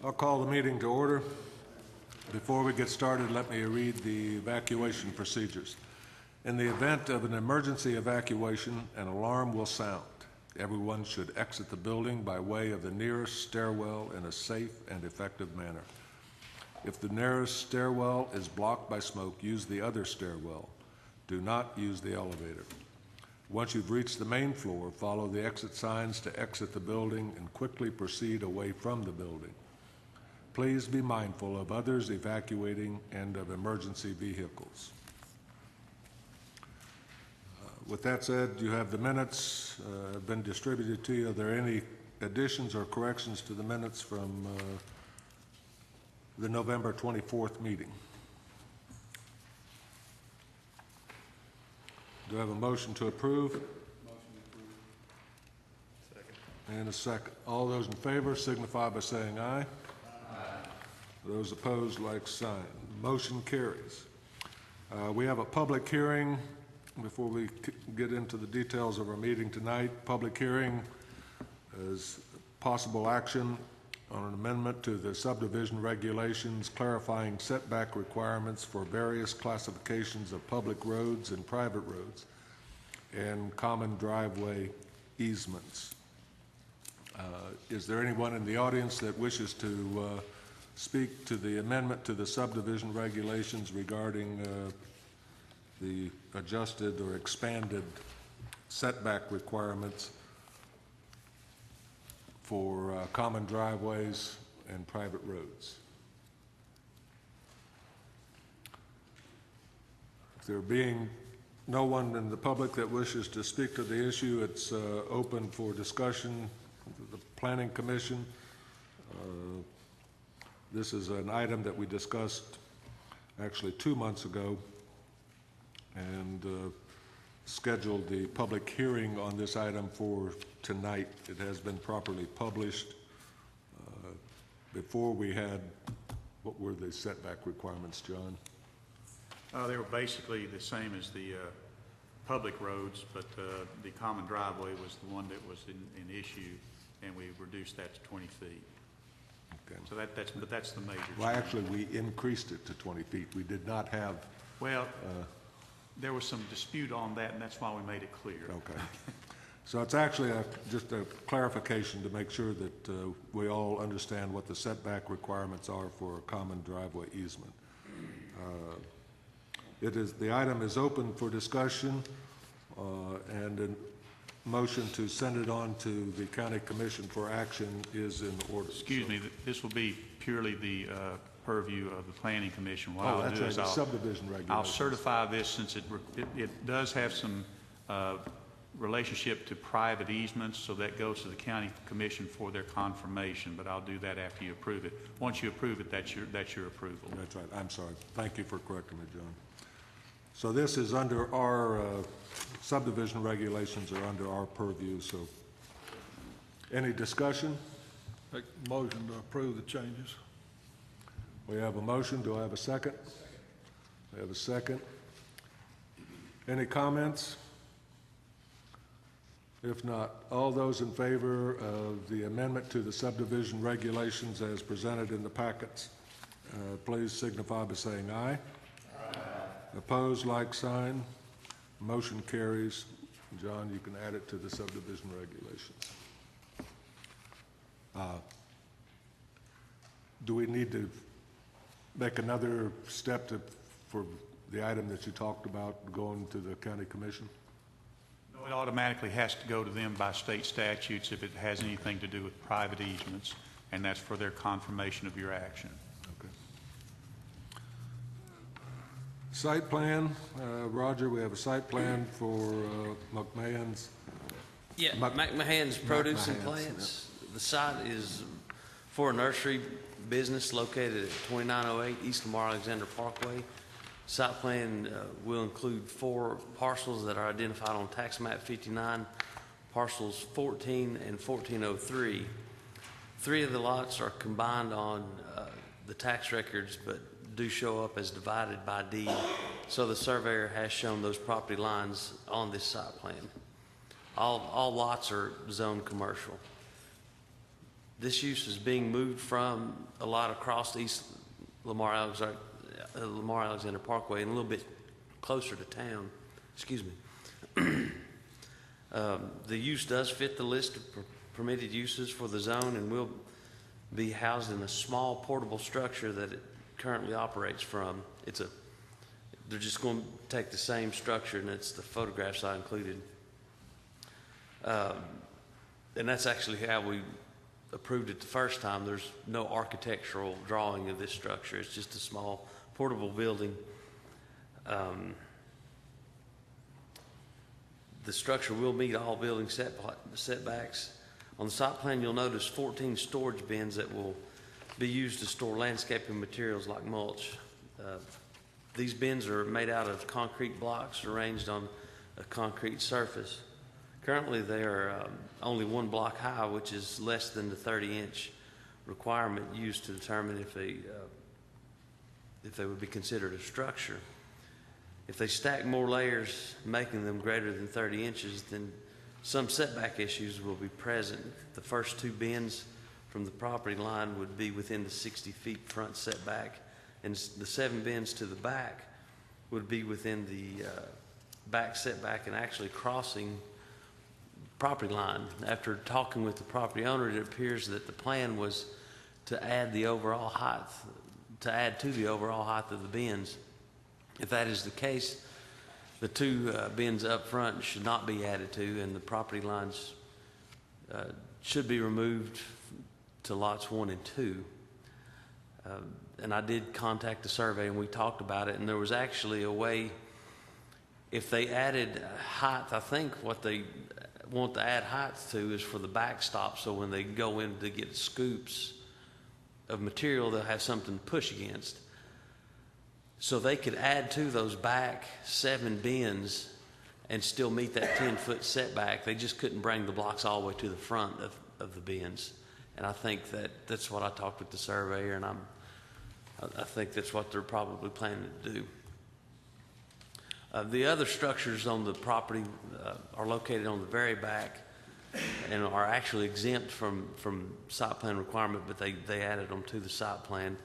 I'll call the meeting to order. Before we get started, let me read the evacuation procedures. In the event of an emergency evacuation, an alarm will sound. Everyone should exit the building by way of the nearest stairwell in a safe and effective manner. If the nearest stairwell is blocked by smoke, use the other stairwell. Do not use the elevator. Once you've reached the main floor, follow the exit signs to exit the building and quickly proceed away from the building. Please be mindful of others evacuating and of emergency vehicles. With that said, you have the minutes have been distributed to you. Are there any additions or corrections to the minutes from the November 24th meeting? Do I have a motion to approve? Motion to approve. Second. And a second. All those in favor signify by saying aye. Those opposed, like sign. Motion carries. We have a public hearing before we get into the details of our meeting tonight. Public hearing is possible action on an amendment to the subdivision regulations clarifying setback requirements for various classifications of public roads and private roads and common driveway easements. Is there anyone in the audience that wishes to speak to the amendment to the subdivision regulations regarding the adjusted or expanded setback requirements for common driveways and private roads? If there being no one in the public that wishes to speak to the issue, it's open for discussion. The Planning Commission. This is an item that we discussed actually 2 months ago and scheduled the public hearing on this item for tonight. It has been properly published. Before we had, what were the setback requirements, John? They were basically the same as the public roads, but the common driveway was the one that was in issue, and we reduced that to 20 feet. Okay. So that's the major. Well, actually, we increased it to 20 feet. We did not have. Well, there was some dispute on that, and that's why we made it clear. Okay. So it's actually just a clarification to make sure that we all understand what the setback requirements are for a common driveway easement. The item is open for discussion, and a motion to send it on to the County Commission for action is in order. Excuse me, this will be purely the purview of the Planning Commission. What I'll do is the subdivision regulations. I'll certify this since it does have some relationship to private easements, so that goes to the County Commission for their confirmation, but I'll do that after you approve it. Once you approve it, that's your approval. That's right. I'm sorry. Thank you for correcting me, John. So this is under our subdivision regulations are under our purview. So any discussion? Make a motion to approve the changes. We have a motion. Do I have a second? We have a second. Any comments? If not, all those in favor of the amendment to the subdivision regulations as presented in the packets, please signify by saying aye. Aye. Opposed, like sign. Motion carries. John, you can add it to the subdivision regulations. Do we need to make another step for the item that you talked about going to the County Commission? No, it automatically has to go to them by state statutes if it has anything to do with private easements, and that's for their confirmation of your action. Okay. Site plan, Roger, we have a site plan for McMahon's. Yeah, McMahon's Produce and Plants. Yep. The site is for a nursery business located at 2908 East Lamar Alexander Parkway. Site plan will include 4 parcels that are identified on tax map 59, parcels 14 and 1403. 3 of the lots are combined on the tax records, but do show up as divided by deed. So the surveyor has shown those property lines on this site plan. All lots are zoned commercial. This use is being moved from a lot across East Lamar Alexander Parkway and a little bit closer to town. Excuse me. The use does fit the list of permitted uses for the zone and will be housed in a small portable structure that it currently operates from. They're just going to take the same structure, and it's the photographs I included. And that's actually how we approved it the first time. There's no architectural drawing of this structure. It's just a small portable building. The structure will meet all building setbacks. On the site plan, you'll notice 14 storage bins that will be used to store landscaping materials like mulch. These bins are made out of concrete blocks arranged on a concrete surface. Currently, they are only one block high, which is less than the 30-inch requirement used to determine if they would be considered a structure. If they stack more layers, making them greater than 30 inches, then some setback issues will be present. The first two bins from the property line would be within the 60 feet front setback, and the 7 bins to the back would be within the back setback and actually crossing property line. After talking with the property owner, it appears that the plan was to add to the overall height of the bins. If that is the case, the 2 bins up front should not be added to, and the property lines should be removed to lots 1 and 2. And I did contact the survey, and we talked about it, and there was actually a way, if they added height, I think what they want to add height to is for the backstop, so when they go in to get scoops of material, they'll have something to push against. So they could add to those back 7 bins and still meet that 10-foot setback. They just couldn't bring the blocks all the way to the front of the bins. And I think that's what I talked with the surveyor, and I think that's what they're probably planning to do. The other structures on the property are located on the very back and are actually exempt from site plan requirement, but they added them to the site plan.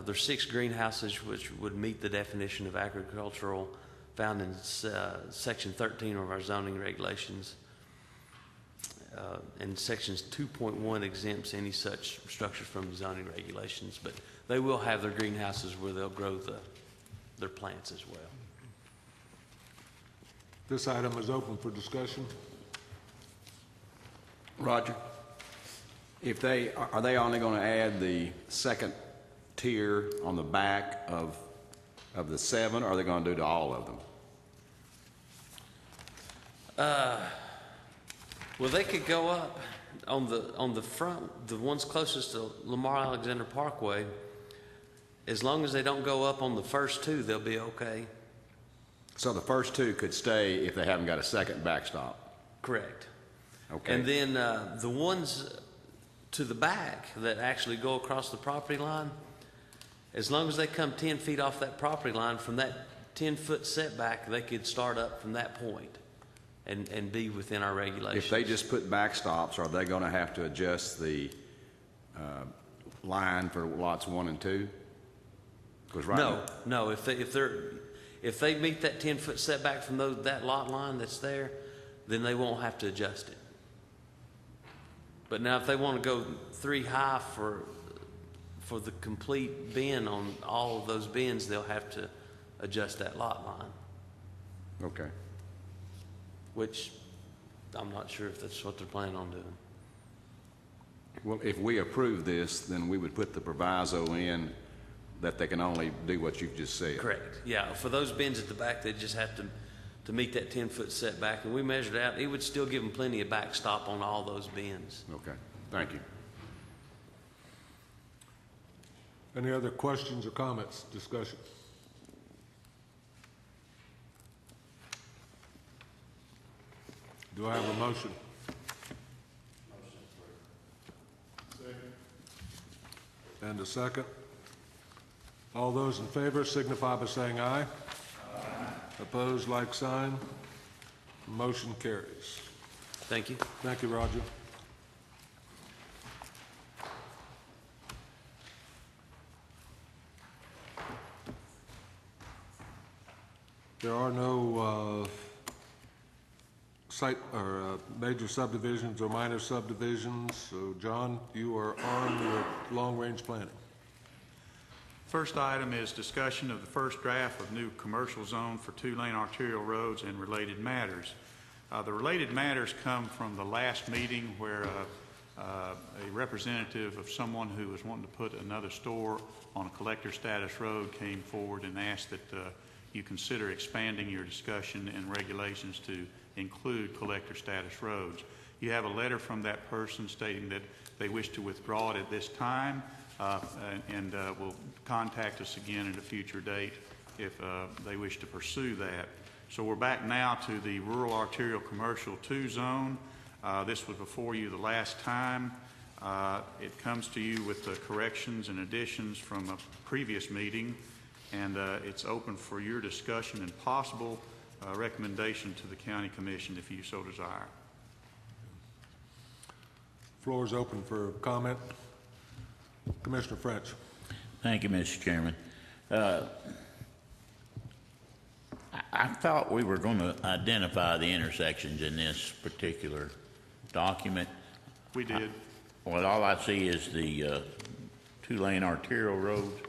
There's 6 greenhouses which would meet the definition of agricultural found in Section 13 of our zoning regulations. And Sections 2.1 exempts any such structures from the zoning regulations, but they will have their greenhouses where they'll grow their plants as well. This item is open for discussion. Roger, are they only going to add the second tier on the back of the 7, or are they going to do to all of them? Well, they could go up on the front, the ones closest to Lamar Alexander Parkway. As long as they don't go up on the first 2, they'll be okay. So the first 2 could stay if they haven't got a second backstop? Correct. Okay. And then the ones to the back that actually go across the property line, as long as they come 10 feet off that property line, from that 10-foot setback, they could start up from that point and be within our regulations. If they just put backstops, are they going to have to adjust the line for lots 1 and 2? No. If they meet that 10-foot setback from that lot line that's there, then they won't have to adjust it. But now, if they want to go 3 high for the complete bin on all of those bins, they'll have to adjust that lot line. Okay. Which I'm not sure if that's what they're planning on doing. Well, if we approve this, then we would put the proviso in that they can only do what you've just said. Correct. Yeah, for those bins at the back, they just have to meet that 10-foot setback, and we measured out, it would still give them plenty of backstop on all those bins. Okay, thank you. Any other questions or comments, discussion? Do I have a motion? And a second? All those in favor signify by saying aye. Aye. Opposed, like sign. Motion carries. Thank you. Thank you, Roger. There are no site or major subdivisions or minor subdivisions, so John, you are on your long-range planning. First item is discussion of the first draft of new commercial zone for two-lane arterial roads and related matters. The related matters come from the last meeting where a representative of someone who was wanting to put another store on a collector status road came forward and asked that you consider expanding your discussion and regulations to include collector status roads. You have a letter from that person stating that they wish to withdraw it at this time and will contact us again at a future date if they wish to pursue that. So we're back now to the rural arterial commercial 2 zone. This was before you the last time. It comes to you with the corrections and additions from a previous meeting, and it's open for your discussion and possible recommendation to the county commission if you so desire. Floor is open for comment. Commissioner French. Thank you, Mr. Chairman. I thought we were going to identify the intersections in this particular document. We did. Well, all I see is the two-lane arterial roads.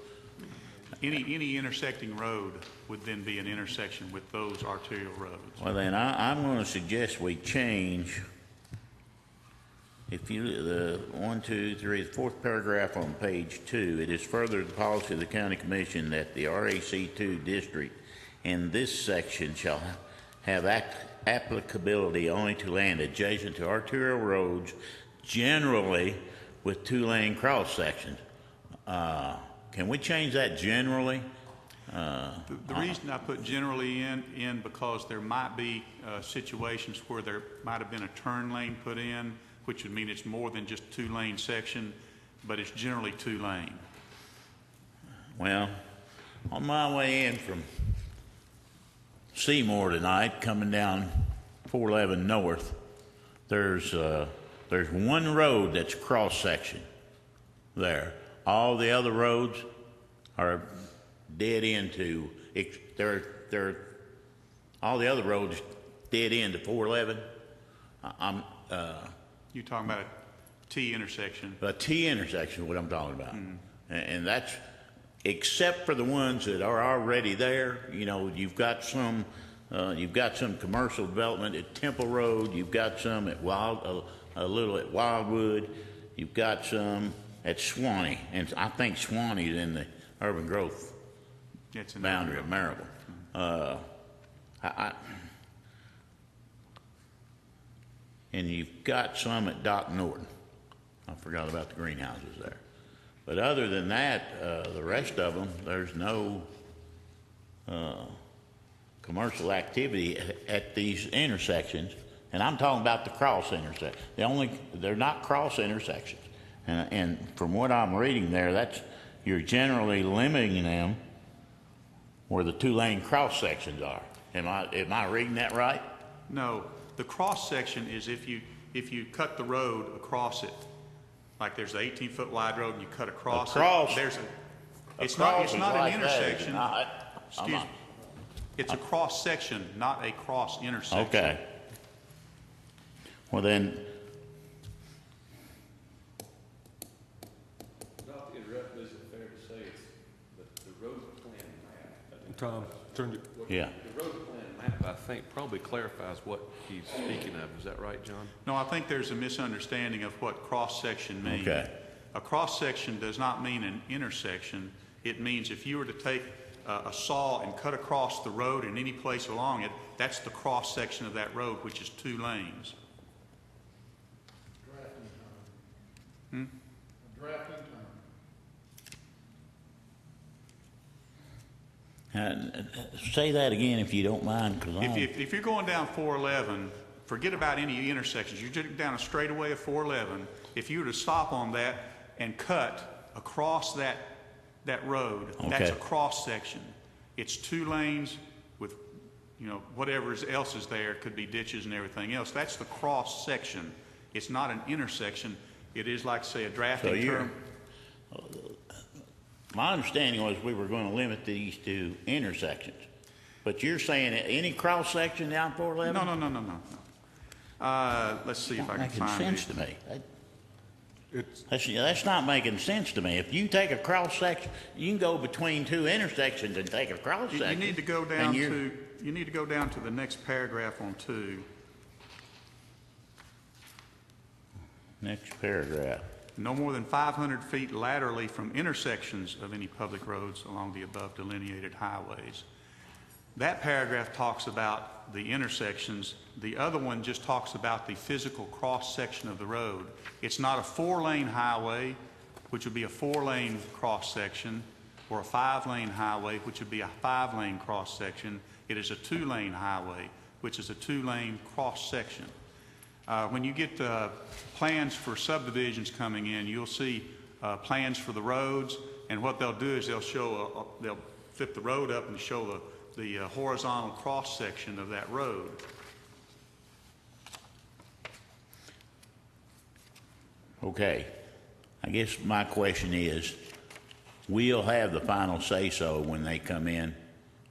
Any intersecting road would then be an intersection with those arterial roads. Well, then I'm going to suggest we change, if you, the 1, 2, 3, the fourth paragraph on page 2, it is further the policy of the county commission that the RAC2 district in this section shall have applicability only to land adjacent to arterial roads, generally with two-lane cross sections. Can we change that generally? The reason I put generally in because there might be situations where there might have been a turn lane put in, which would mean it's more than just 2-lane section, but it's generally 2-lane. Well, on my way in from Seymour tonight, coming down 411 North, there's one road that's cross section there. All the other roads are dead into. All the other roads dead into 411. You're talking about a T intersection. A T intersection is what I'm talking about, and that's except for the ones that are already there. You know, you've got some commercial development at Temple Road. You've got some at a little at Wildwood. You've got some at Swanee, and I think Swanee is in the urban growth boundary of Marable. And you've got some at Dock Norton. I forgot about the greenhouses there. But other than that, the rest of them, there's no commercial activity at these intersections. And I'm talking about the cross intersections. They're not cross intersections. And from what I'm reading there, you're generally limiting them where the 2-lane cross sections are. Am I reading that right? No, the cross section is if you cut the road across it, like there's an 18-foot wide road and you cut across it. It's not an intersection. Excuse me. It's a cross section, not a cross intersection. Okay. Well then. Not to interrupt, is it fair to say it's the road plan map? Tom, turn your... Yeah. The road plan map, I think, probably clarifies what he's speaking of. Is that right, John? No, I think there's a misunderstanding of what cross-section means. Okay. A cross-section does not mean an intersection. It means if you were to take a saw and cut across the road in any place along it, that's the cross-section of that road, which is 2 lanes. Say that again if you don't mind, because If you're going down 411, forget about any intersections. You're just down a straightaway of 411. If you were to stop on that and cut across that road, that's a cross section. It's 2 lanes with, whatever else is there. It could be ditches and everything else. That's the cross section. It's not an intersection. It is like, say, a drafting term. my understanding was we were going to limit these to intersections. But you're saying any cross-section down 411? No. Let's see if I can Making find sense it. to me. It's, That's not making sense to me. If you take a cross-section, you can go between two intersections and take a You cross-section. need to go down to the next paragraph on 2. Next paragraph. No more than 500 feet laterally from intersections of any public roads along the above delineated highways. That paragraph talks about the intersections. The other one just talks about the physical cross-section of the road. It's not a 4-lane highway, which would be a 4-lane cross-section, or a 5-lane highway, which would be a 5-lane cross-section. It is a 2-lane highway, which is a 2-lane cross-section. When you get plans for subdivisions coming in, you'll see plans for the roads, and what they'll do is they'll flip the road up and show the horizontal cross-section of that road. Okay. I guess my question is, we'll have the final say-so when they come in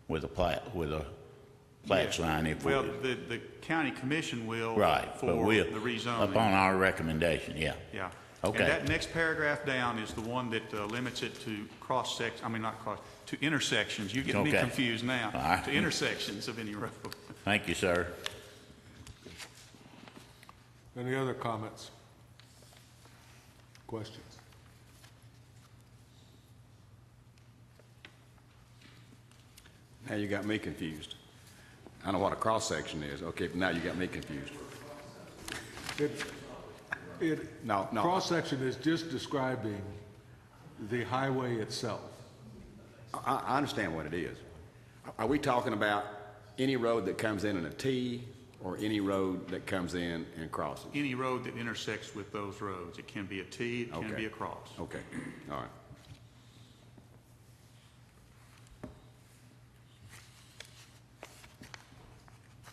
with a plat line if we... Well, the county commission will Right, for but we'll, the rezoning. upon our recommendation, yeah. Yeah. Okay. And that next paragraph down is the one that limits it to to intersections. You're getting me Okay. confused now. All right. To intersections of any road. Thank you, sir. any other comments? Questions? Now you got me confused. I know what a cross-section is. Okay, but now you got me confused. No. Cross-section is just describing the highway itself. I understand what it is. Are we talking about any road that comes in a T or any road that comes in and crosses? Any road that intersects with those roads. It can be a T, it can Okay. be a cross. Okay, all right.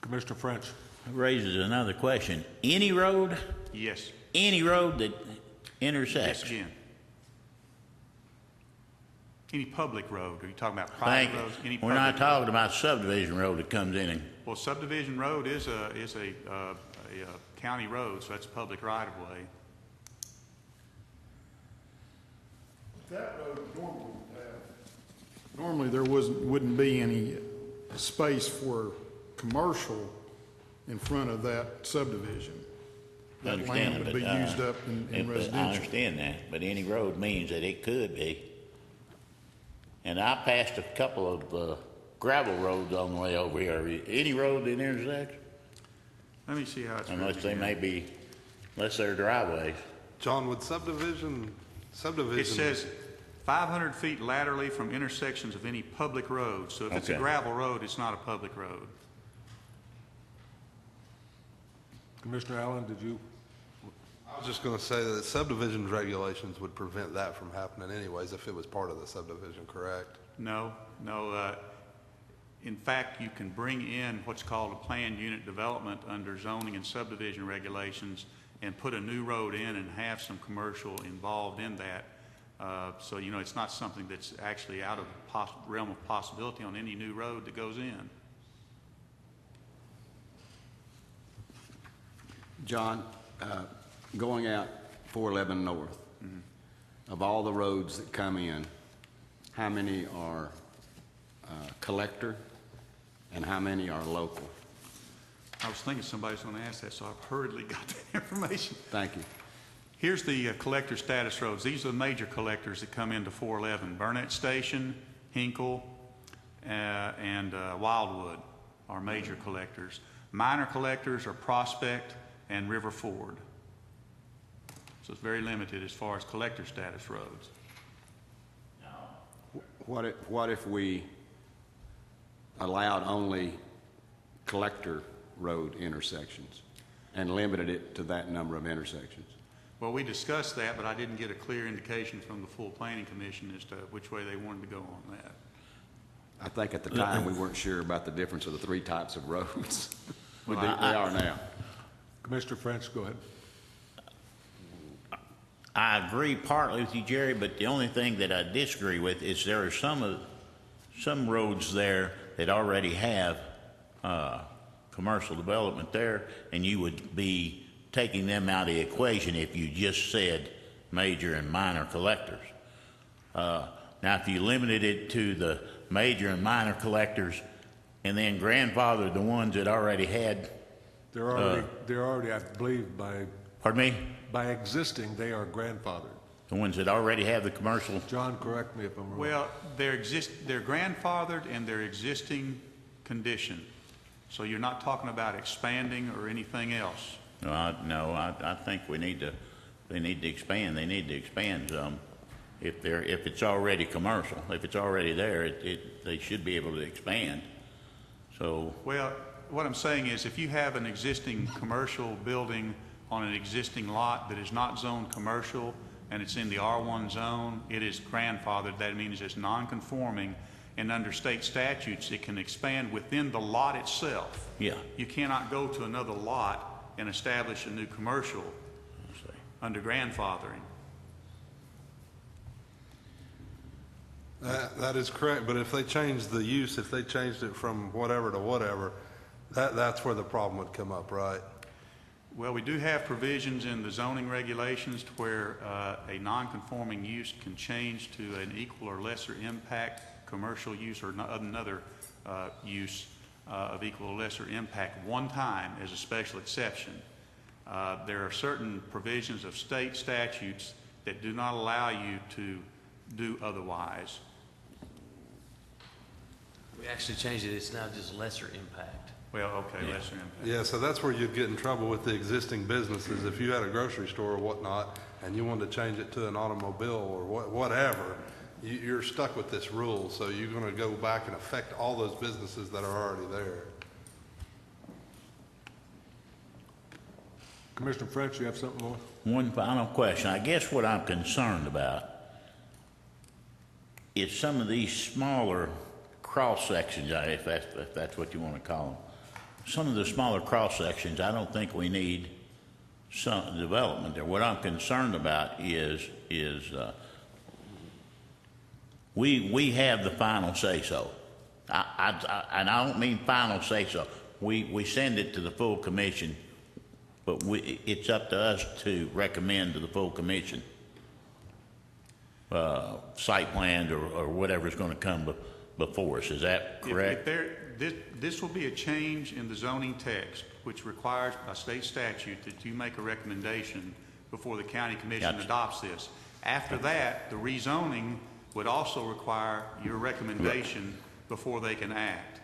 Commissioner French? Raises another question. Any road that Yes, intersects? yes, again. Any public road, are you talking about Thank private you. roads? Any We're public not road? talking about subdivision road that comes in and, Well, subdivision road is a county road, so that's public right of way. That road normally there wouldn't be any space for commercial in front of that subdivision. I That understand, land would but, be used up in I residential. understand that, but any road means that it could be. And I passed a couple of gravel roads on the way over here. Any road that intersects, Let me see how it's written unless they here. may be, unless they're driveways. John, would subdivision? It says 500 feet laterally from intersections of any public road. So if it's a Okay. gravel road, it's not a public road. Commissioner Allen, did you? I was just going to say that subdivision regulations would prevent that from happening anyways if it was part of the subdivision, correct? No. In fact, you can bring in what's called a planned unit development under zoning and subdivision regulations and put a new road in and have some commercial involved in that. So, it's not something that's actually out of the realm of possibility on any new road that goes in. John, going out 411 North, of all the roads that come in, how many are collector and how many are local? I was thinking somebody's going to ask that, so I've hurriedly got that information. Thank you. Here's the collector status roads. These are the major collectors that come into 411. Burnett Station, Hinkle, and Wildwood are major collectors. Minor collectors are Prospect and River Ford. So it's very limited as far as collector status roads. What if we allowed only collector road intersections and limited it to that number of intersections? Well, we discussed that, but I didn't get a clear indication from the full planning commission as to which way they wanted to go on that. I think at the time, we weren't sure about the difference of the three types of roads. We Well, are now. Commissioner French, go ahead. I agree partly with you, Jerry, but the only thing that I disagree with is there are some roads there that already have commercial development there, and you would be taking them out of the equation if you just said major and minor collectors. Now, if you limited it to the major and minor collectors and then grandfathered the ones that already had, They're already, I believe, pardon me, by existing, they are grandfathered. the ones that already have the commercial, John, correct me if I'm wrong. Well, they're grandfathered in their existing condition. So you're not talking about expanding or anything else. I think they need to expand. They need to expand some. If it's already commercial, if it's already there, they should be able to expand. So, Well, what I'm saying is if you have an existing commercial building on an existing lot that is not zoned commercial and it's in the R1 zone, it is grandfathered. That means it's non-conforming, and under state statutes, it can expand within the lot itself. yeah. You cannot go to another lot and establish a new commercial under grandfathering. That is correct, but if they changed the use, if they changed it from whatever to whatever, that's where the problem would come up, right? Well, we do have provisions in the zoning regulations to where a non-conforming use can change to an equal or lesser impact commercial use or another use of equal or lesser impact one time as a special exception. There are certain provisions of state statutes that do not allow you to do otherwise. We actually changed it. It's now just lesser impact. Well, okay, lesser impact. Yeah, so that's where you'd get in trouble with the existing businesses. If you had a grocery store or whatnot, and you wanted to change it to an automobile or whatever, you're stuck with this rule, so you're gonna go back and affect all those businesses that are already there. Commissioner French, you have something more? One final question. I guess what I'm concerned about is some of these smaller cross sections, if that's what you want to call them. Some of the smaller cross sections, I don't think we need some development there. What I'm concerned about is we have the final say so. And I don't mean final say so. We send it to the full commission, but it's up to us to recommend to the full commission site plans or whatever's going to come before us. Is that correct? This will be a change in the zoning text, which requires by state statute that you make a recommendation before the county commission Gotcha. adopts this. After that, the rezoning would also require your recommendation before they can act.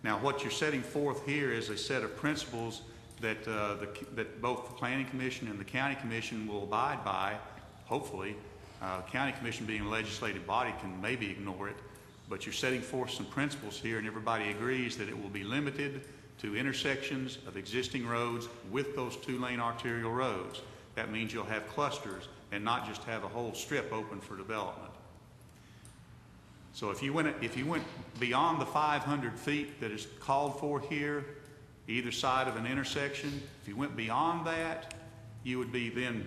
Now, what you're setting forth here is a set of principles that that both the planning commission and the county commission will abide by, hopefully. The county commission, being a legislative body, can maybe ignore it, but you're setting forth some principles here, and everybody agrees that it will be limited to intersections of existing roads with those two-lane arterial roads. That means you'll have clusters and not just have a whole strip open for development. So if you went beyond the 500 feet that is called for here, either side of an intersection, if you went beyond that, you would be then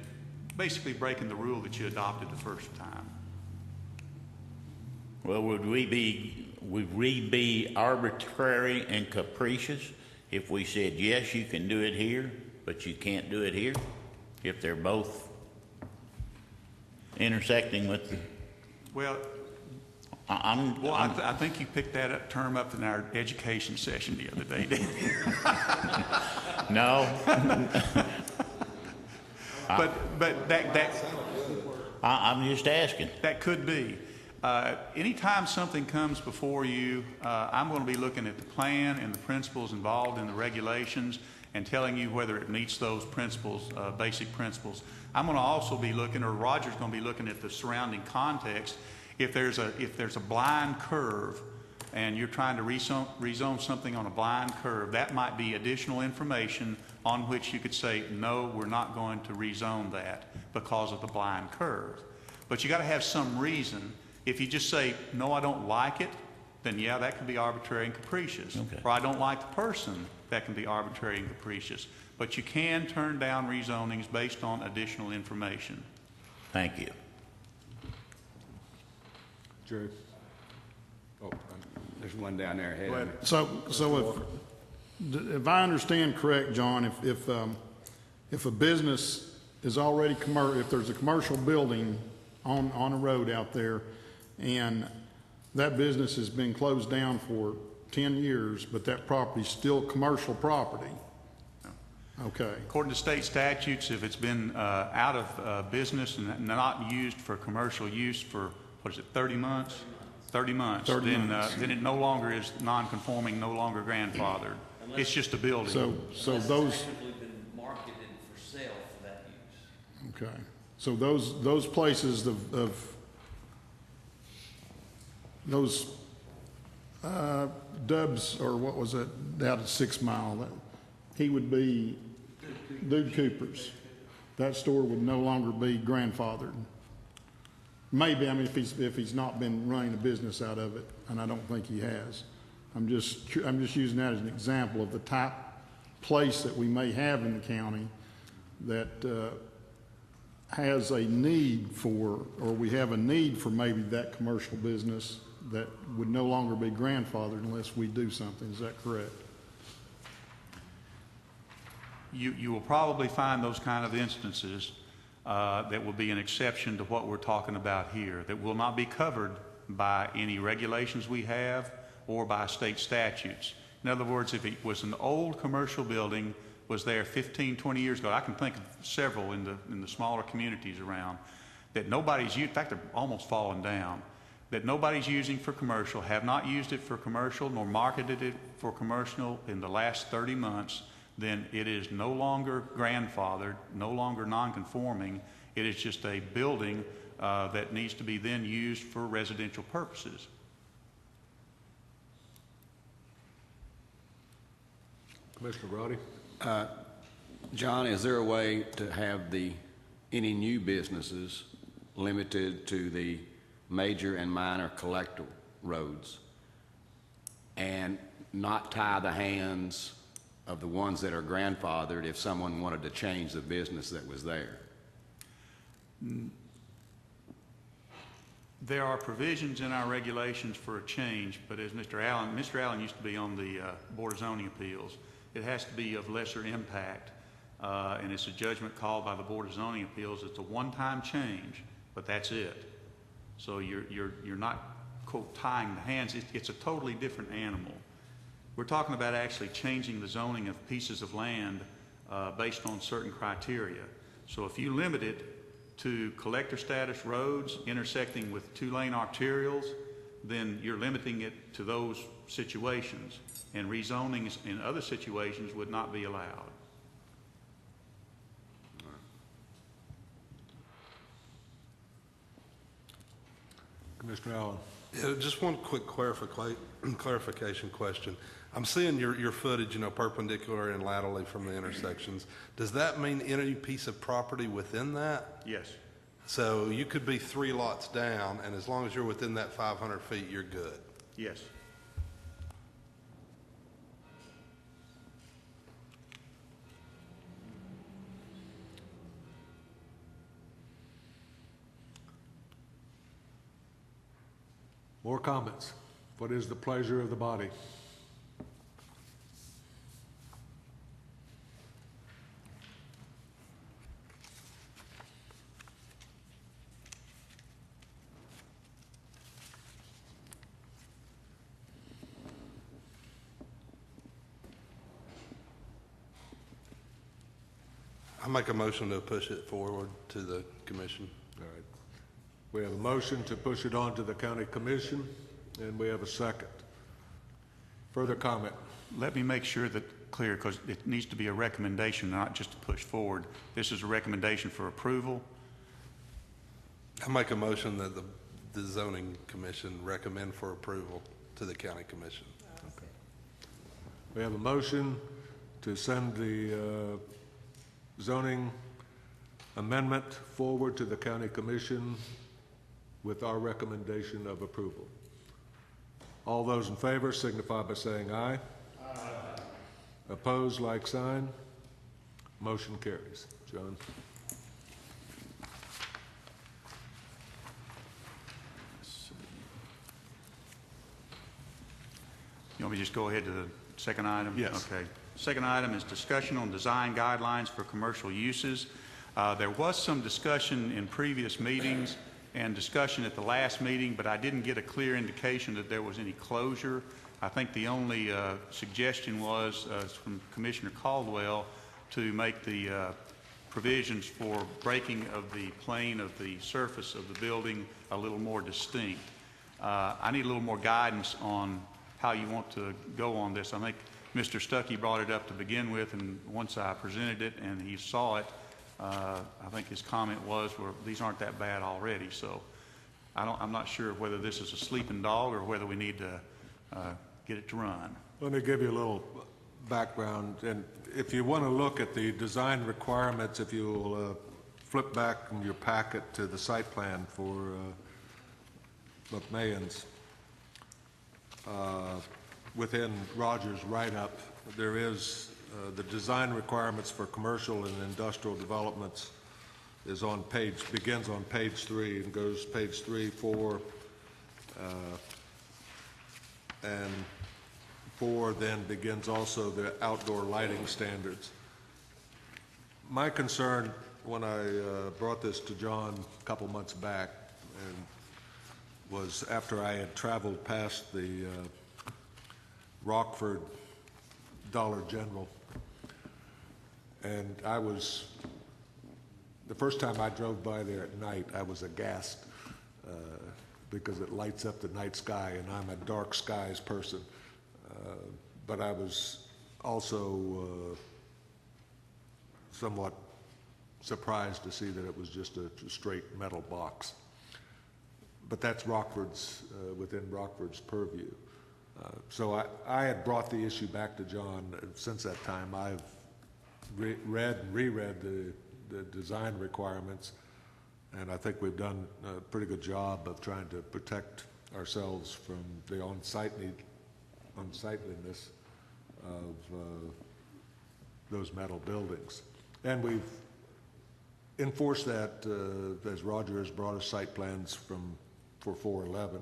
basically breaking the rule that you adopted the first time. Well, would we be arbitrary and capricious if we said, yes, you can do it here, but you can't do it here? If they're both intersecting with the... Well, I think you picked that term up in our education session the other day, didn't you? No. But that I'm just asking. that could be. Anytime something comes before you, I'm going to be looking at the plan and the principles involved in the regulations and telling you whether it meets those principles, basic principles. I'm going to also be looking, or Roger's going to be looking at the surrounding context. If there's a blind curve and you're trying to rezone something on a blind curve, that might be additional information on which you could say, no, we're not going to rezone that because of the blind curve. But you got to have some reason. If you just say, no, I don't like it, then yeah, that can be arbitrary and capricious. Okay. Or I don't like the person, that can be arbitrary and capricious. But you can turn down rezonings based on additional information. Thank you. Jerry? Oh, There's one down there ahead Go of ahead. me. So if I understand correct, John, if a business is already if there's a commercial building on a road out there, and that business has been closed down for 10 years, but that property's still commercial property. Okay. According to state statutes, if it's been out of business and not used for commercial use for, 30 months? 30 months. 30 then, months. Then it no longer is non-conforming, no longer grandfathered. It's just a building. So Unless those, it's actually been marketed for sale for that use. okay. So those places of those Dubs, or what was it, out at 6 Mile, that he would be Dude Cooper's. That store would no longer be grandfathered. Maybe, I mean, if he's not been running a business out of it, and I don't think he has. I'm just using that as an example of the type place that we may have in the county that has a need for, or we have a need for maybe that commercial business that would no longer be grandfathered unless we do something. Is that correct? You will probably find those kind of instances that will be an exception to what we're talking about here, that will not be covered by any regulations we have or by state statutes. In other words, if it was an old commercial building, was there 15, 20 years ago, I can think of several in the smaller communities around, that nobody's used, in fact, they're almost fallen down, that nobody's using for commercial, have not used it for commercial nor marketed it for commercial in the last 30 months, then it is no longer grandfathered, no longer non-conforming. It is just a building that needs to be then used for residential purposes. Commissioner Roddy? John, is there a way to have any new businesses limited to the major and minor collector roads and not tie the hands of the ones that are grandfathered if someone wanted to change the business that was there? There are provisions in our regulations for a change, but as Mr. Allen used to be on the Board of Zoning Appeals, it has to be of lesser impact, and it's a judgment called by the Board of Zoning Appeals. It's a one-time change, but that's it. So you're not, quote, tying the hands. It's a totally different animal. We're talking about actually changing the zoning of pieces of land based on certain criteria. So if you limit it to collector status roads intersecting with two-lane arterials, then you're limiting it to those situations, and rezoning in other situations would not be allowed. Commissioner Allen? Yeah, just one quick clarification question. I'm seeing your footage, perpendicular and laterally from the intersections. Does that mean any piece of property within that? Yes. So you could be 3 lots down, and as long as you're within that 500 feet, you're good? Yes. More comments? What is the pleasure of the body? I make a motion to push it forward to the commission. All right. We have a motion to push it on to the county commission, and we have a second. Further comment? Let me make sure that clear, because it needs to be a recommendation, not just to push forward. This is a recommendation for approval. I make a motion that the zoning commission recommend for approval to the county commission. Okay. We have a motion to send the zoning amendment forward to the county commission with our recommendation of approval. All those in favor signify by saying aye. Aye. Opposed, like sign. Motion carries. John? me just go ahead to the second item? Yes. Okay. Second item is discussion on design guidelines for commercial uses. There was some discussion in previous meetings and discussion at the last meeting, but I didn't get a clear indication that there was any closure. I think the only suggestion was from Commissioner Caldwell to make the provisions for breaking of the plane of the surface of the building a little more distinct. I need a little more guidance on how you want to go on this. I think Mr. Stuckey brought it up to begin with, and once I presented it and he saw it, I think his comment was, well, these aren't that bad already. So I'm not sure whether this is a sleeping dog or whether we need to get it to run. Let me give you a little background, and if you want to look at the design requirements, if you'll flip back in your packet to the site plan for McMahon's, within Rogers' write-up, there is the design requirements for commercial and industrial developments is on begins on page 3 and goes page 3, 4, and 4 then begins also the outdoor lighting standards. My concern when I brought this to John a couple months back and was after I had traveled past the Rockford Dollar General, and the first time I drove by there at night, I was aghast because it lights up the night sky, and I'm a dark skies person. But I was also somewhat surprised to see that it was just a straight metal box. But that's within Rockford's purview. So I had brought the issue back to John. Since that time, I've read and reread the design requirements, and I think we've done a pretty good job of trying to protect ourselves from the unsightliness of those metal buildings. And we've enforced that as Roger has brought us site plans for 411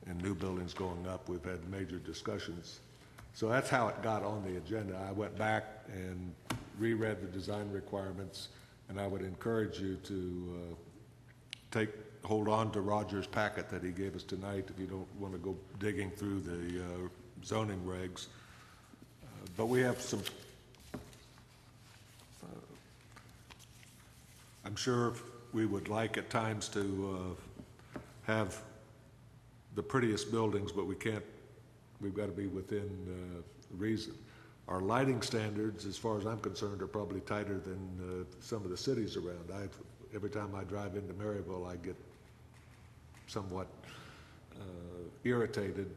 and new buildings going up. We've had major discussions. So that's how it got on the agenda. I went back and reread the design requirements, and I would encourage you to hold on to Roger's packet that he gave us tonight if you don't want to go digging through the zoning regs. But we have some, I'm sure we would like at times to have the prettiest buildings, but we've got to be within reason. Our lighting standards, as far as I'm concerned, are probably tighter than some of the cities around. Every time I drive into Maryville, I get somewhat irritated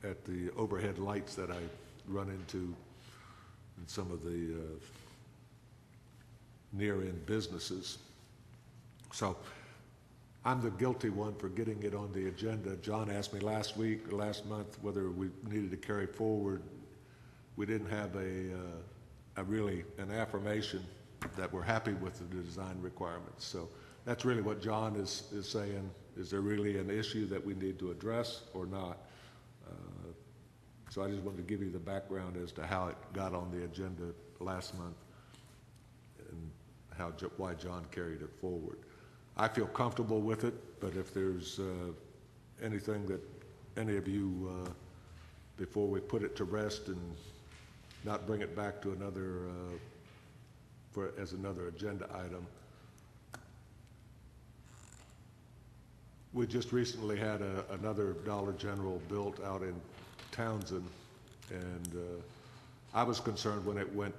at the overhead lights that I run into in some of the near-end businesses. So I'm the guilty one for getting it on the agenda. John asked me last month, whether we needed to carry forward. We didn't have an affirmation that we're happy with the design requirements. So that's really what John is saying. Is there really an issue that we need to address or not? So I just wanted to give you the background as to how it got on the agenda last month and why John carried it forward. I feel comfortable with it, but if there's anything that any of you, before we put it to rest and not bring it back to as another agenda item. We just recently had another Dollar General built out in Townsend, and I was concerned when it went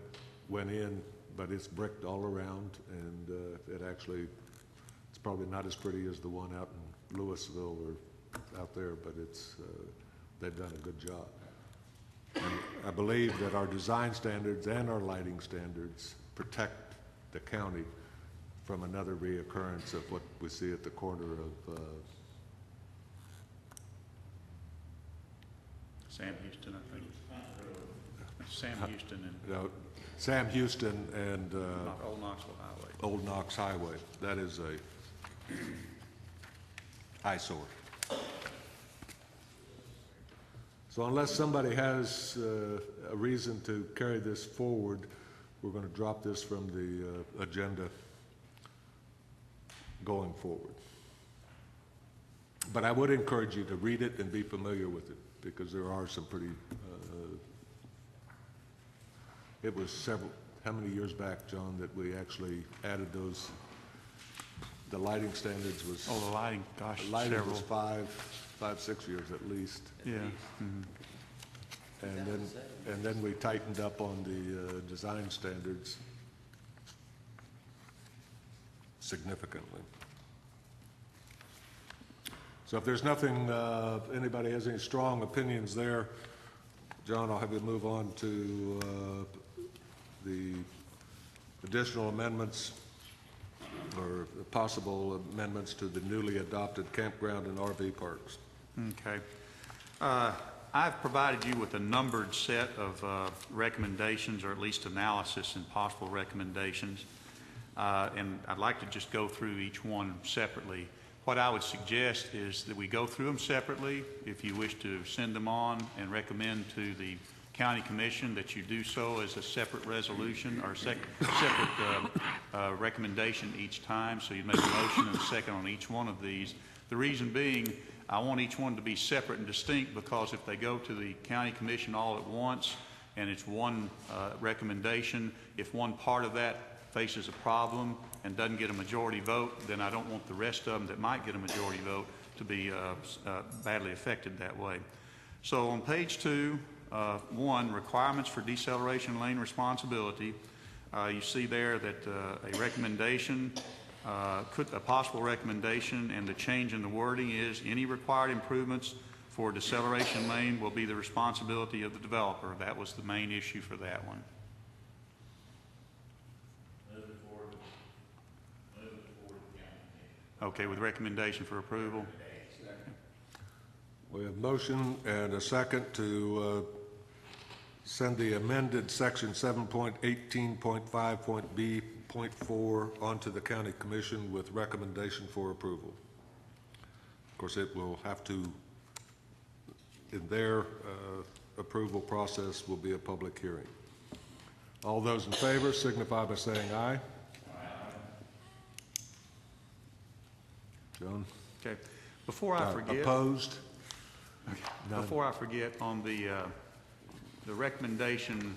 in, but it's bricked all around, and it's probably not as pretty as the one out in Louisville or out there, but they've done a good job. And I believe that our design standards and our lighting standards protect the county from another reoccurrence of what we see at the corner of Sam Houston, I think. Sam Houston and Sam Houston and Old Knoxville Highway. Old Knox Highway. That is a eyesore. So unless somebody has a reason to carry this forward, we're going to drop this from the agenda going forward. But I would encourage you to read it and be familiar with it, because there are some pretty, it was several, how many years back, John, that we actually added those, the lighting standards was. Oh, the lighting, gosh, The lighting several. was 6 years at least. Yeah. And then we tightened up on the design standards significantly. So if there's nothing, anybody has any strong opinions there, John, I'll have you move on to the additional amendments or possible amendments to the newly adopted campground and RV parks. Okay. I've provided you with a numbered set of recommendations, or at least analysis and possible recommendations. And I'd like to just go through each one separately. What I would suggest is that we go through them separately. If you wish to send them on and recommend to the county commission that you do so as a separate resolution or separate recommendation each time. So you make a motion and a second on each one of these. The reason being, I want each one to be separate and distinct, because if they go to the county commission all at once and it's one recommendation, if one part of that faces a problem and doesn't get a majority vote, then I don't want the rest of them that might get a majority vote to be badly affected that way. So on page 2, 1, requirements for deceleration lane responsibility, you see there that a recommendation, a possible recommendation, and the change in the wording is any required improvements for deceleration lane will be the responsibility of the developer. That was the main issue for that one. Okay, with recommendation for approval. We have motion and a second to send the amended section 7.18.5.b.4 onto the county commission with recommendation for approval. Of course, it will have to, in their approval process, will be a public hearing. All those in favor signify by saying aye. John? Okay. Before I forget. Opposed? None. Before I forget, on the recommendation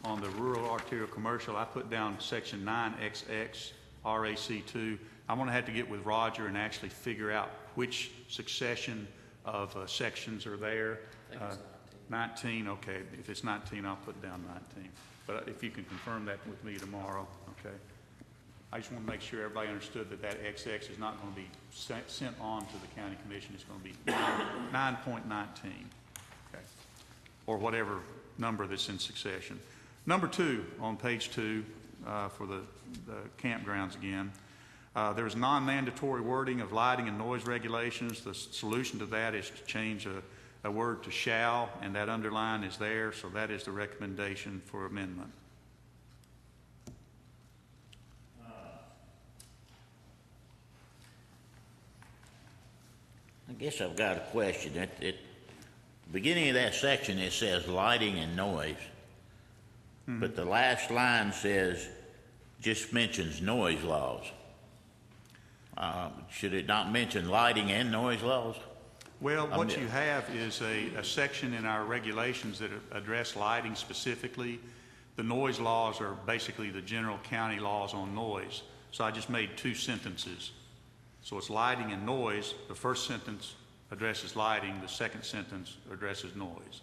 on the rural arterial commercial, I put down section 9XX RAC2. I'm going to have to get with Roger and actually figure out which succession of sections are there. I think it's 19, okay. If it's 19, I'll put down 19. But if you can confirm that with me tomorrow, okay. I just want to make sure everybody understood that that XX is not going to be sent on to the county commission. It's going to be 9.19, okay, or whatever number that's in succession. Number 2 on page 2 for the campgrounds again. There's non-mandatory wording of lighting and noise regulations. The solution to that is to change a word to shall, and that underline is there, so that is the recommendation for amendment. I guess I've got a question. At the beginning of that section, it says lighting and noise. But the last line just mentions noise laws. Should it not mention lighting and noise laws? Well, what you have is a section in our regulations that address lighting specifically. The noise laws are basically the general county laws on noise. So I just made 2 sentences. So it's lighting and noise. The first sentence addresses lighting. The second sentence addresses noise.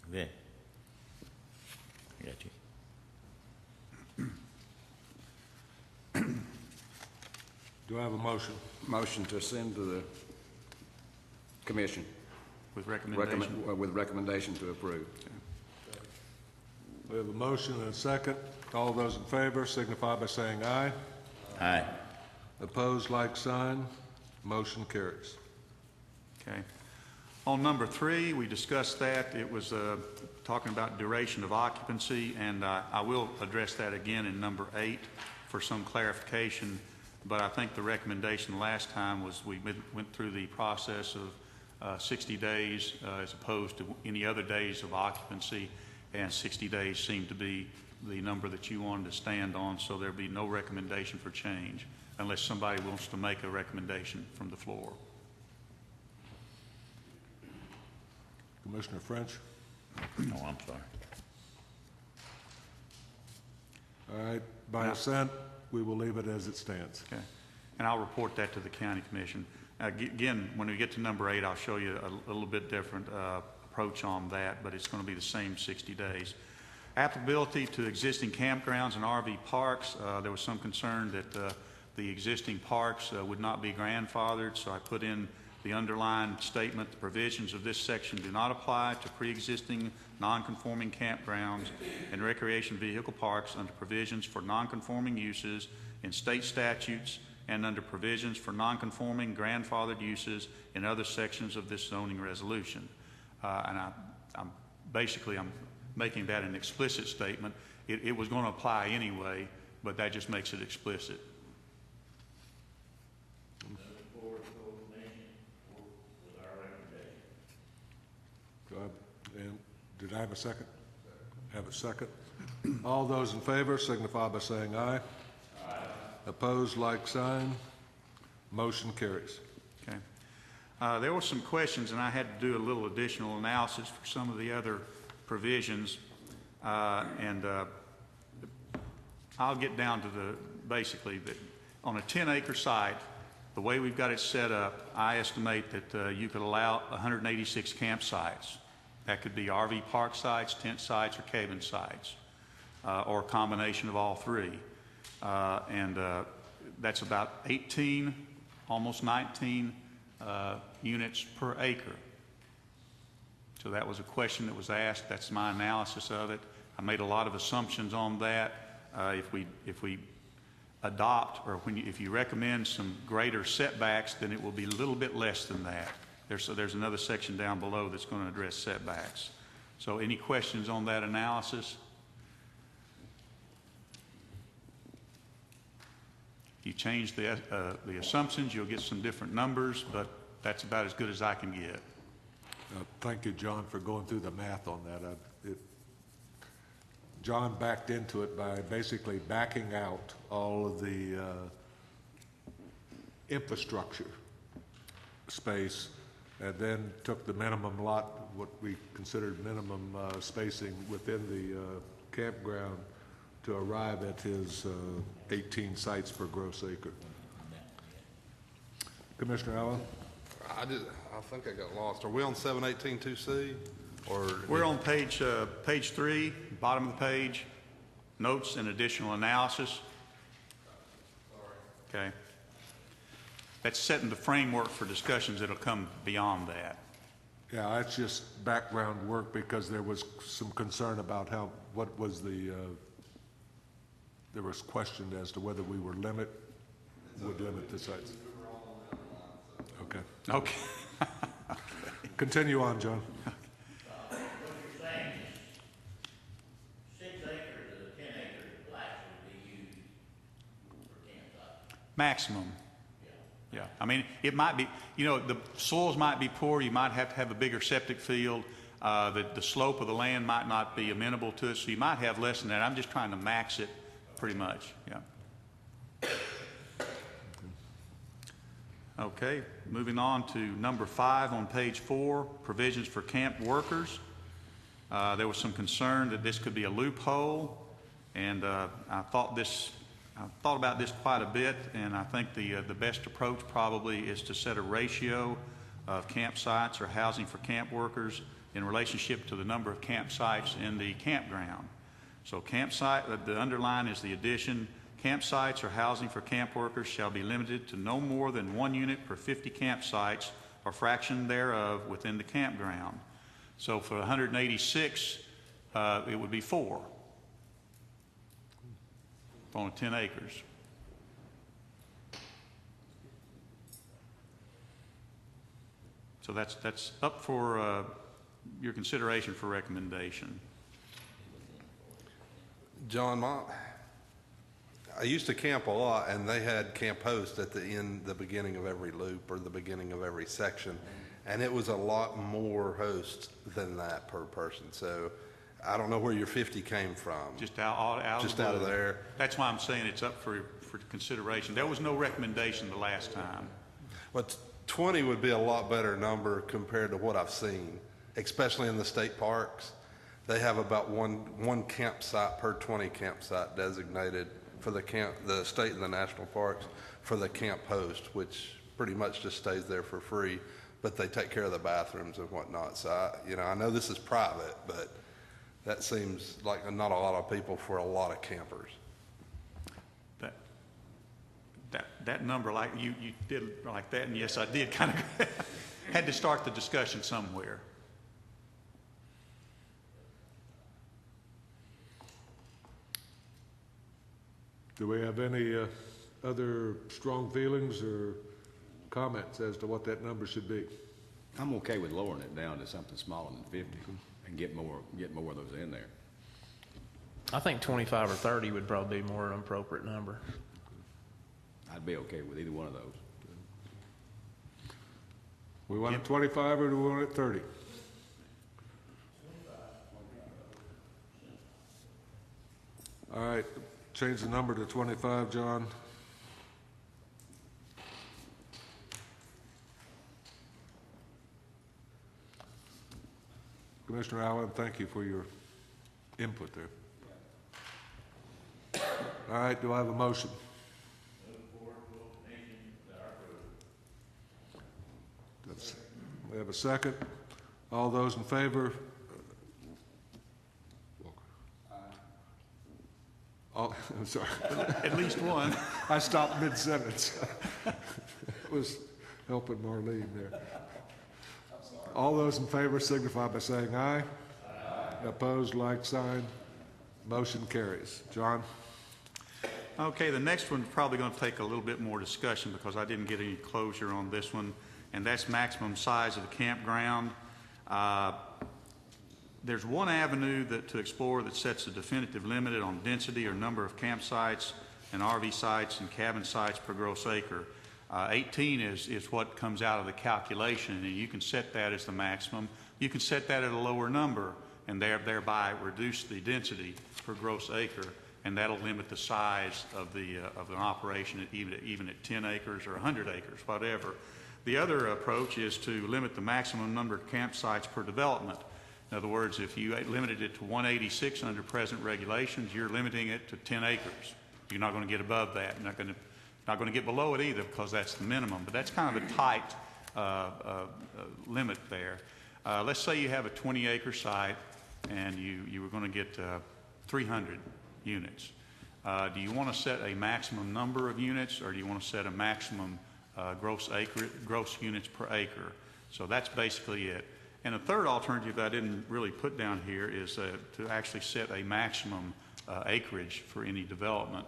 Okay. Got you. Do I have a motion? Motion to send to the commission With recommendation. with recommendation to approve. We have a motion and a second. All those in favor signify by saying aye. Aye. Opposed, like sign. Motion carries. Okay. On number 3, we discussed that. It was talking about duration of occupancy, and I will address that again in number 8 for some clarification. But I think the recommendation last time was we went through the process 60 days as opposed to any other days of occupancy, and 60 days seemed to be the number that you wanted to stand on, so there'd be no recommendation for change unless somebody wants to make a recommendation from the floor. Commissioner French? No, I'm sorry. All right, by assent, we will leave it as it stands. Okay. And I'll report that to the county commission. Again, when we get to number 8, I'll show you a little bit different approach on that, but it's going to be the same 60 days. Applicability to existing campgrounds and RV parks. There was some concern that the existing parks would not be grandfathered, so I put in the underlined statement: the provisions of this section do not apply to pre-existing non-conforming campgrounds and recreation vehicle parks under provisions for non-conforming uses in state statutes and under provisions for non-conforming grandfathered uses in other sections of this zoning resolution. And I'm making that an explicit statement. It was going to apply anyway, but that just makes it explicit. And did I have a second? Have a second. All those in favor signify by saying aye. Aye. Opposed, like sign. Motion carries. Okay. There were some questions, and I had to do a little additional analysis for some of the other provisions, and I'll get down to basically that on a 10-acre site, the way we've got it set up, I estimate that you could allow 186 campsites. That could be RV park sites, tent sites, or cabin sites, or a combination of all three. And that's about 18, almost 19 units per acre. So that was a question that was asked. That's my analysis of it. I made a lot of assumptions on that. If we adopt, or if you recommend some greater setbacks, then it will be a little bit less than that. There's another section down below that's going to address setbacks. So any questions on that analysis? If you change the assumptions, you'll get some different numbers, but that's about as good as I can get. Thank you, John, for going through the math on that. John backed into it by basically backing out all of the infrastructure space, and then took the minimum lot, what we considered minimum spacing within the campground, to arrive at his 18 sites per gross acre. Commissioner Allen? I think I got lost. Are we on 718-2C? Or We're on page 3, bottom of the page, notes and additional analysis. Okay. That's setting the framework for discussions that'll come beyond that. Yeah, that's just background work because there was some concern about there was question as to whether we would limit the sites. Okay. Okay. Continue on, John. What you're saying is 6 acres of the 10 acres will actually be used for campsite. Maximum. Yeah. I mean, it might be, the soils might be poor. You might have to have a bigger septic field. The slope of the land might not be amenable to it, so you might have less than that. I'm just trying to max it pretty much. Yeah. Okay, moving on to number 5 on page 4, provisions for camp workers. There was some concern that this could be a loophole, and I thought about this quite a bit, and I think the best approach probably is to set a ratio of campsites or housing for camp workers in relationship to the number of campsites in the campground. So the underline is the addition. Campsites or housing for camp workers shall be limited to no more than 1 unit per 50 campsites or fraction thereof within the campground. So for 186, it would be 4 on 10 acres. So that's up for your consideration for recommendation. John, I used to camp a lot, and they had camp hosts at the beginning of every loop or the beginning of every section. and it was a lot more hosts than that per person. So I don't know where your 50 came from. Just out Just out of there. That's why I'm saying it's up for consideration. There was no recommendation the last time. But 20 would be a lot better number compared to what I've seen, especially in the state parks. They have about one campsite per 20 campsite designated for the state and the national parks for the camp host, which pretty much just stays there for free, but they take care of the bathrooms and whatnot. So I know this is private, but that seems like not a lot of people for a lot of campers. That number, like you did like that, and yes, I did kind of had to start the discussion somewhere. Do we have any other strong feelings or comments as to what that number should be? I'm okay with lowering it down to something smaller than 50 and get more of those in there. I think 25 or 30 would probably be more an appropriate number. I'd be okay with either one of those. We want it 25 or do we want it 30? All right, change the number to 25, John. Commissioner Allen, thank you for your input there. All right, do I have a motion? We have a second. All those in favor? I'm sorry. At least one. I stopped mid-sentence. Was helping Marlene there. All those in favor signify by saying aye. Aye. Opposed, like sign. Motion carries. John? Okay, the next one's probably going to take a little bit more discussion because I didn't get any closure on this one, and that's maximum size of the campground. There's one avenue to explore that sets a definitive limit on density or number of campsites and RV sites and cabin sites per gross acre. 18 is what comes out of the calculation, and you can set that as the maximum. You can set that at a lower number and thereby reduce the density per gross acre, and that'll limit the size of an operation even at 10 acres or 100 acres, whatever. The other approach is to limit the maximum number of campsites per development. In other words, if you limited it to 186 under present regulations, you're limiting it to 10 acres. You're not going to get above that. You're not going to get below it either because that's the minimum. But that's kind of a tight limit there. Let's say you have a 20-acre site and you were going to get 300 units. Do you want to set a maximum number of units, or do you want to set a maximum gross units per acre? So that's basically it. And a third alternative that I didn't really put down here is to actually set a maximum acreage for any development.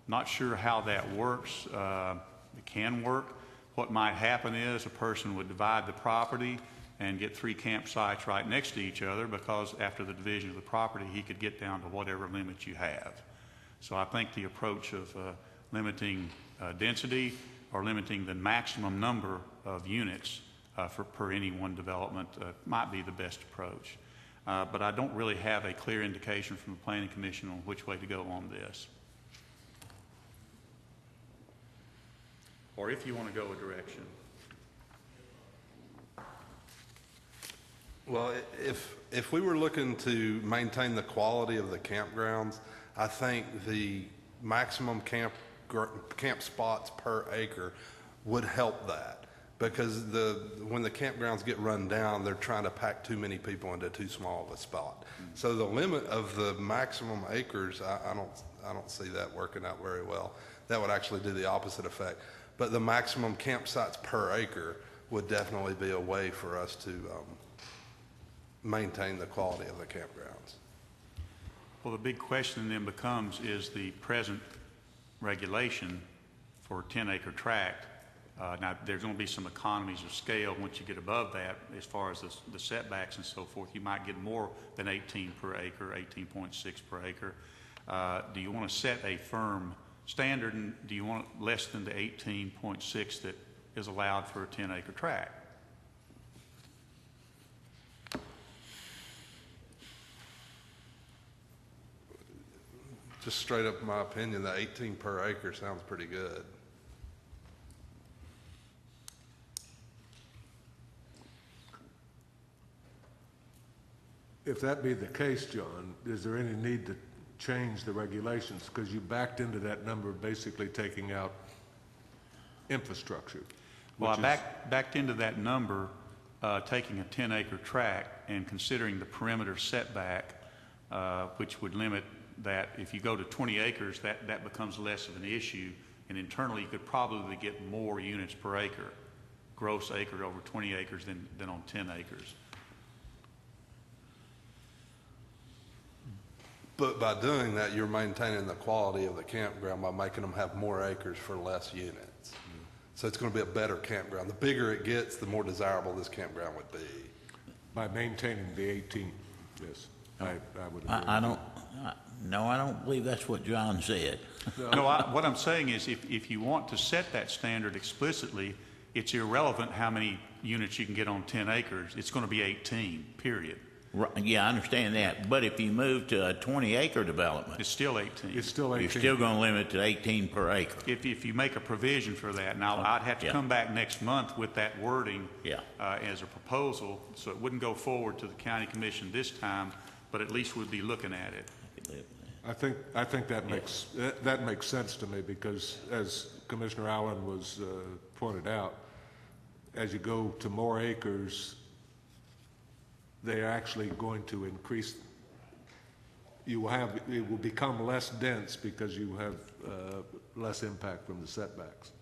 Not sure how that works. It can work. What might happen is a person would divide the property and get 3 campsites right next to each other, because after the division of the property, he could get down to whatever limit you have. So I think the approach of limiting density or limiting the maximum number of units per any one development might be the best approach. But I don't really have a clear indication from the Planning Commission on which way to go on this. Or if you want to go a direction. Well, if we were looking to maintain the quality of the campgrounds, I think the maximum camp spots per acre would help that. Because when the campgrounds get run down, they're trying to pack too many people into too small of a spot. So the limit of the maximum acres, I don't see that working out very well. That would actually do the opposite effect. But the maximum campsites per acre would definitely be a way for us to maintain the quality of the campgrounds. Well, the big question then becomes, is the present regulation for a 10-acre tract. Now, there's going to be some economies of scale once you get above that as far as the setbacks and so forth. You might get more than 18 per acre, 18.6 per acre. Do you want to set a firm standard, and do you want less than the 18.6 that is allowed for a 10-acre tract? Just straight up my opinion, the 18 per acre sounds pretty good. If that be the case, John, is there any need to change the regulations? Because you backed into that number basically taking out infrastructure. Well, I which is- backed into that number, taking a 10-acre tract and considering the perimeter setback, which would limit that. If you go to 20 acres, that becomes less of an issue, and internally you could probably get more units per acre, gross acre over 20 acres than on 10 acres. But by doing that, you're maintaining the quality of the campground by making them have more acres for less units. So it's going to be a better campground. The bigger it gets, the more desirable this campground would be. By maintaining the 18, yes, I would agree. I don't believe that's what John said. No, what I'm saying is if you want to set that standard explicitly, it's irrelevant how many units you can get on 10 acres. It's going to be 18, period. Right, yeah, I understand that, but if you move to a 20-acre development, It's still 18. It's still 18. you're still going to limit to 18 per acre. If you make a provision for that, now I'd have to Yeah. come back next month with that wording Yeah. As a proposal, so it wouldn't go forward to the county commission this time, but at least we'd be looking at it. I think that makes sense to me, because as Commissioner Allen was pointed out, as you go to more acres, they're actually going to increase. It will become less dense because you have less impact from the setbacks.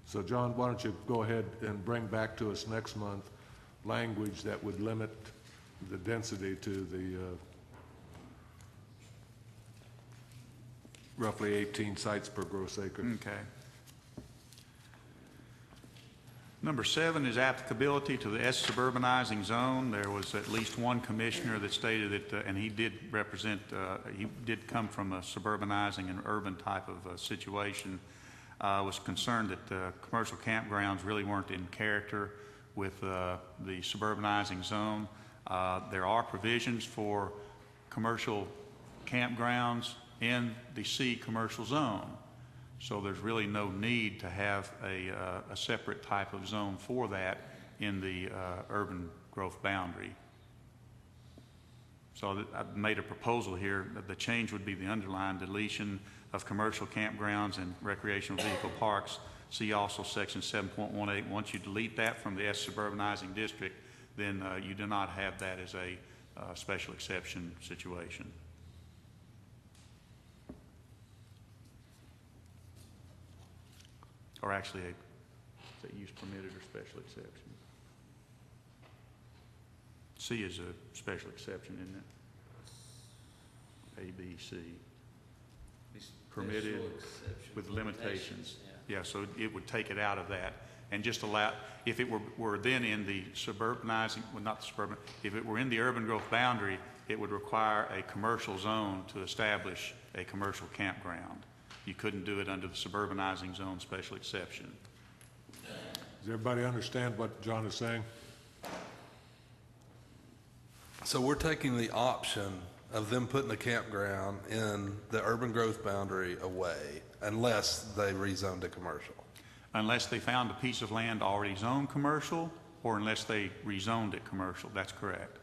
So John, why don't you go ahead and bring back to us next month language that would limit the density to the roughly 18 sites per gross acre. Okay. Number 7 is applicability to the suburbanizing zone. There was at least one commissioner that stated that, and he did represent, he did come from a suburbanizing and urban type of situation, was concerned that commercial campgrounds really weren't in character with the suburbanizing zone. There are provisions for commercial campgrounds in the C commercial zone. So there's really no need to have a separate type of zone for that in the urban growth boundary. So I've made a proposal here that the change would be the underlying deletion of commercial campgrounds and recreational vehicle parks. See also section 7.18. Once you delete that from the suburbanizing district, then you do not have that as a special exception situation. Or actually, is that use permitted or special exception? C is a special exception, isn't it? A, B, C. Permitted with limitations. Yeah, so it would take it out of that and just allow, if it were then in the suburbanizing, well, not the suburban, if it were in the urban growth boundary, it would require a commercial zone to establish a commercial campground. You couldn't do it under the suburbanizing zone special exception. Does everybody understand what John is saying? So we're taking the option of them putting a campground in the urban growth boundary away unless they rezoned to commercial. Unless they found a piece of land already zoned commercial or unless they rezoned it commercial. That's correct.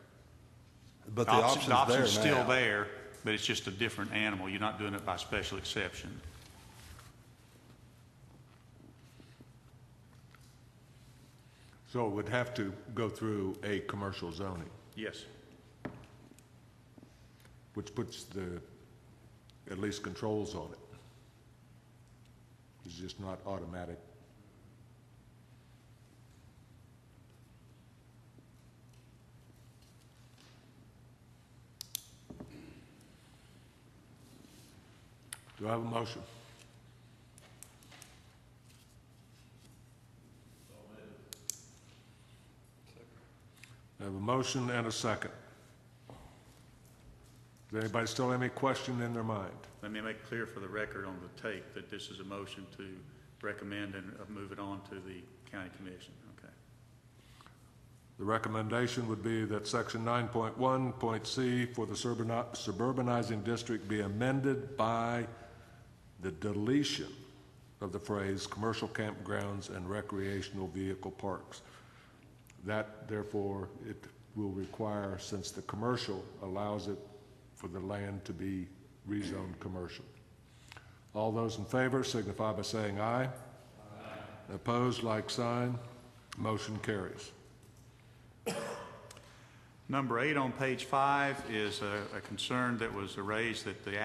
But the option's there now. The option's still there, but it's just a different animal. You're not doing it by special exception. So it would have to go through a commercial zoning, Yes. which puts at least controls on it. It's just not automatic. Do I have a motion? I have a motion and a second. Does anybody still have any question in their mind? Let me make clear for the record on the tape that this is a motion to recommend and move it on to the county commission. Okay. The recommendation would be that section 9.1.c for the suburbanizing district be amended by the deletion of the phrase commercial campgrounds and recreational vehicle parks. That, therefore, it will require, since the commercial allows it for the land to be rezoned commercial. All those in favor signify by saying aye. Aye. Opposed, like sign. Motion carries. Number 8 on page 5 is a concern that was raised that the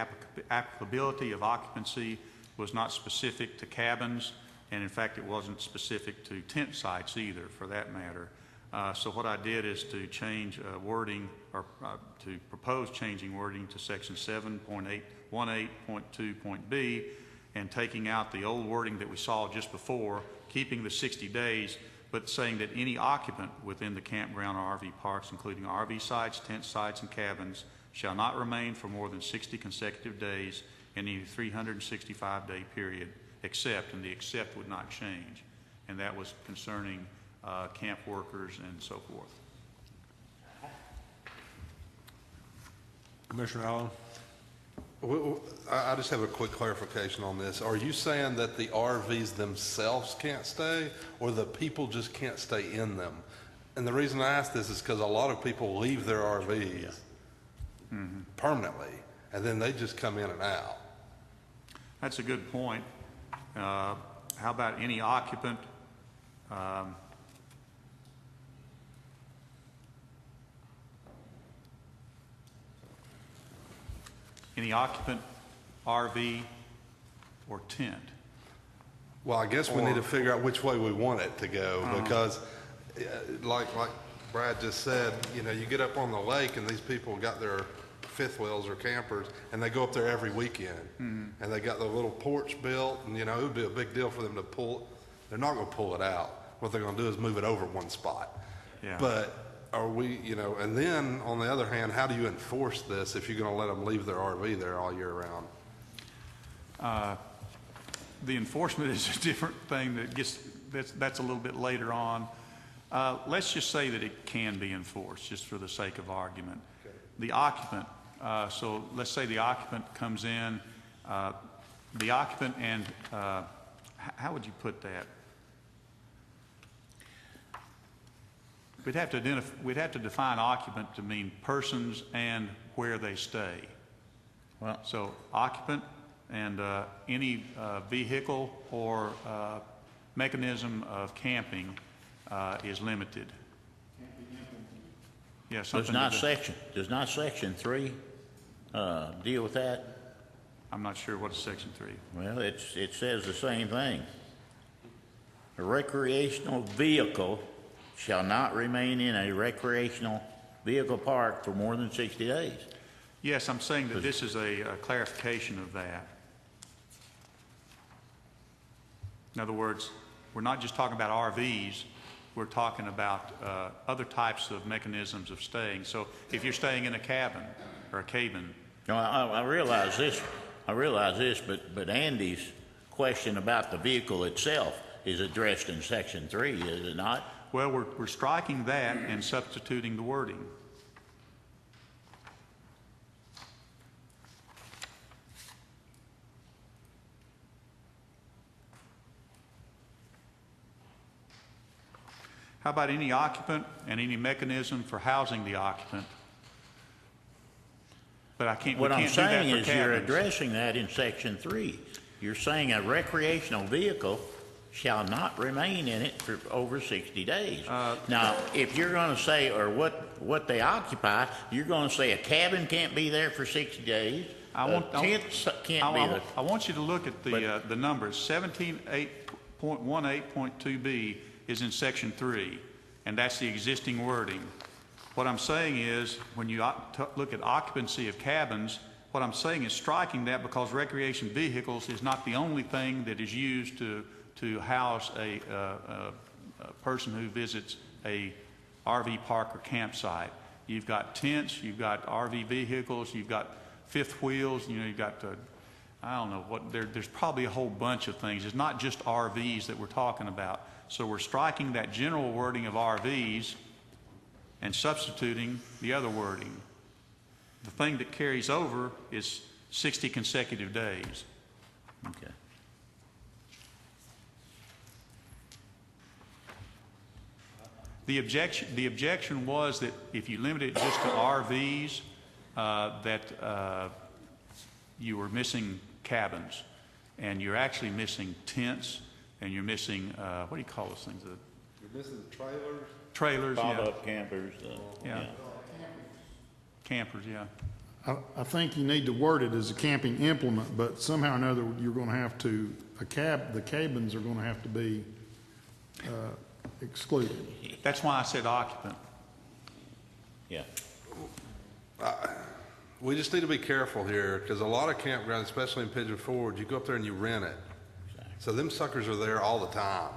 applicability of occupancy was not specific to cabins, and in fact it wasn't specific to tent sites either, for that matter. So what I did is to change wording, or to propose changing wording to section 7.18.2.b, and taking out the old wording that we saw just before, keeping the 60 days, but saying that any occupant within the campground or RV parks, including RV sites, tent sites, and cabins, shall not remain for more than 60 consecutive days in any 365-day period, except, and the except would not change. And that was concerning camp workers and so forth. Commissioner Allen? I just have a quick clarification on this. Are you saying that the RVs themselves can't stay, or the people just can't stay in them? And the reason I ask this is because a lot of people leave their RVs permanently, and then they just come in and out. That's a good point. How about any occupant? Any occupant, RV, or tent. Well, I guess we need to figure out which way we want it to go, because like Brad just said, you know, you get up on the lake and these people got their fifth wheels or campers, and they go up there every weekend, and they got the little porch built, and you know, it would be a big deal for them to pull. They're not going to pull it out. What they're going to do is move it over one spot. Yeah. But are we, you know, and then on the other hand, how do you enforce this if you're going to let them leave their RV there all year round? The enforcement is a different thing that's a little bit later on. Let's just say that it can be enforced, just for the sake of argument. Okay. The occupant, so let's say the occupant comes in, the occupant and, how would you put that? We'd have to define occupant to mean persons and where they stay. Well, so occupant and any vehicle or mechanism of camping is limited. Yeah, something. Does not section 3 deal with that? I'm not sure what is section 3. Well, it says the same thing. A recreational vehicle shall not remain in a recreational vehicle park for more than 60 days. Yes, I'm saying that this is a clarification of that. In other words, we're not just talking about RVs, we're talking about other types of mechanisms of staying. So if you're staying in a cabin or a cabin. No, I realize this, but Andy's question about the vehicle itself is addressed in section 3, is it not? Well, we're striking that and substituting the wording. How about any occupant and any mechanism for housing the occupant? But I can't. What I'm saying is you're cabins. addressing that in section 3. You're saying a recreational vehicle shall not remain in it for over 60 days. Now, if you're going to say, or what they occupy, you're going to say a cabin can't be there for 60 days. Tents can't be there. I want you to look at the numbers. 17.18.2b is in section 3, and that's the existing wording. What I'm saying is, when you look at occupancy of cabins, what I'm saying is striking that, because recreation vehicles is not the only thing that is used to house a person who visits a RV park or campsite. You've got tents, you've got RV vehicles, you've got fifth wheels, you know, you've got, I don't know, there's probably a whole bunch of things. It's not just RVs that we're talking about. So we're striking that general wording of RVs and substituting the other wording. The thing that carries over is 60 consecutive days. Okay. The objection was that if you limit it just to RVs, that you were missing cabins, and you're actually missing tents, and you're missing, what do you call those things? You're missing the trailers? Trailers, yeah. Pop-up campers. Yeah. Campers, yeah. I think you need to word it as a camping implement, but somehow or another, you're gonna have to, the cabins are gonna have to be, excluded. That's why I said occupant. Yeah. We just need to be careful here, because a lot of campgrounds, especially in Pigeon Forge, you go up there and you rent it. So them suckers are there all the time.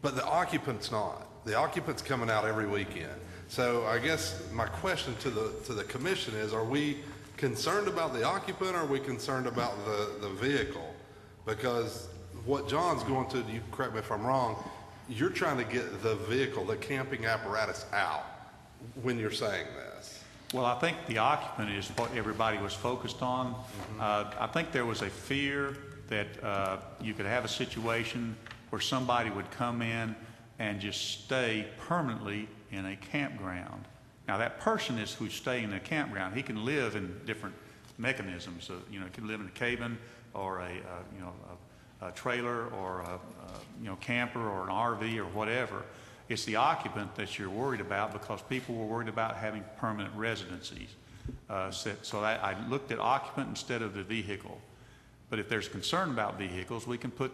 But the occupant's not. The occupant's coming out every weekend. So I guess my question to the commission is, are we concerned about the occupant, or are we concerned about the vehicle? Because what John's going to, you correct me if I'm wrong, you're trying to get the vehicle, the camping apparatus out when you're saying this. Well, I think the occupant is what everybody was focused on. I think there was a fear that you could have a situation where somebody would come in and just stay permanently in a campground. Now, that person is who's staying in a campground. He can live in different mechanisms. He can live in a cabin, or a trailer, or a camper, or an RV, or whatever. It's the occupant that you're worried about, because people were worried about having permanent residencies. So I looked at occupant instead of the vehicle. But if there's concern about vehicles, we can put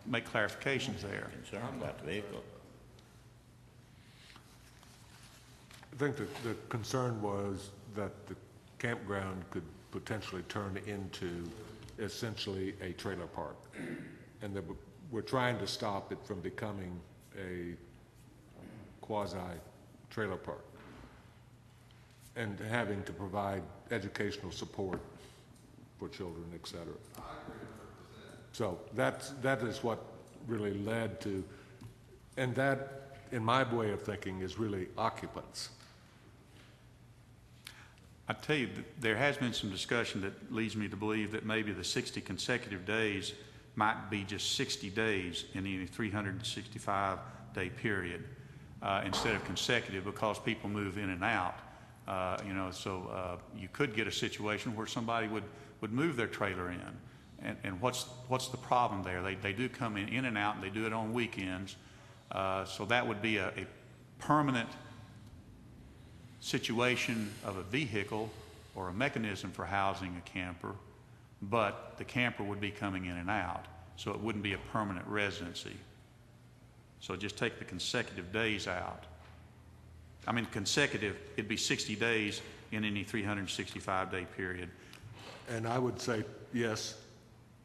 make clarifications there. Concerned about the vehicle. I think the concern was that the campground could potentially turn into essentially a trailer park. And that we're trying to stop it from becoming a quasi-trailer park and having to provide educational support for children, et cetera. So that is what really led to, and that, in my way of thinking, is really occupants. I tell you, there has been some discussion that leads me to believe that maybe the 60 consecutive days might be just 60 days in any 365-day period instead of consecutive, because people move in and out. So you could get a situation where somebody would move their trailer in. And what's the problem there? They do come in and out, and they do it on weekends. So that would be a permanent situation of a vehicle or a mechanism for housing a camper, but the camper would be coming in and out, so it wouldn't be a permanent residency. So just take the consecutive days out. I mean, consecutive, it'd be 60 days in any 365-day period. And I would say yes.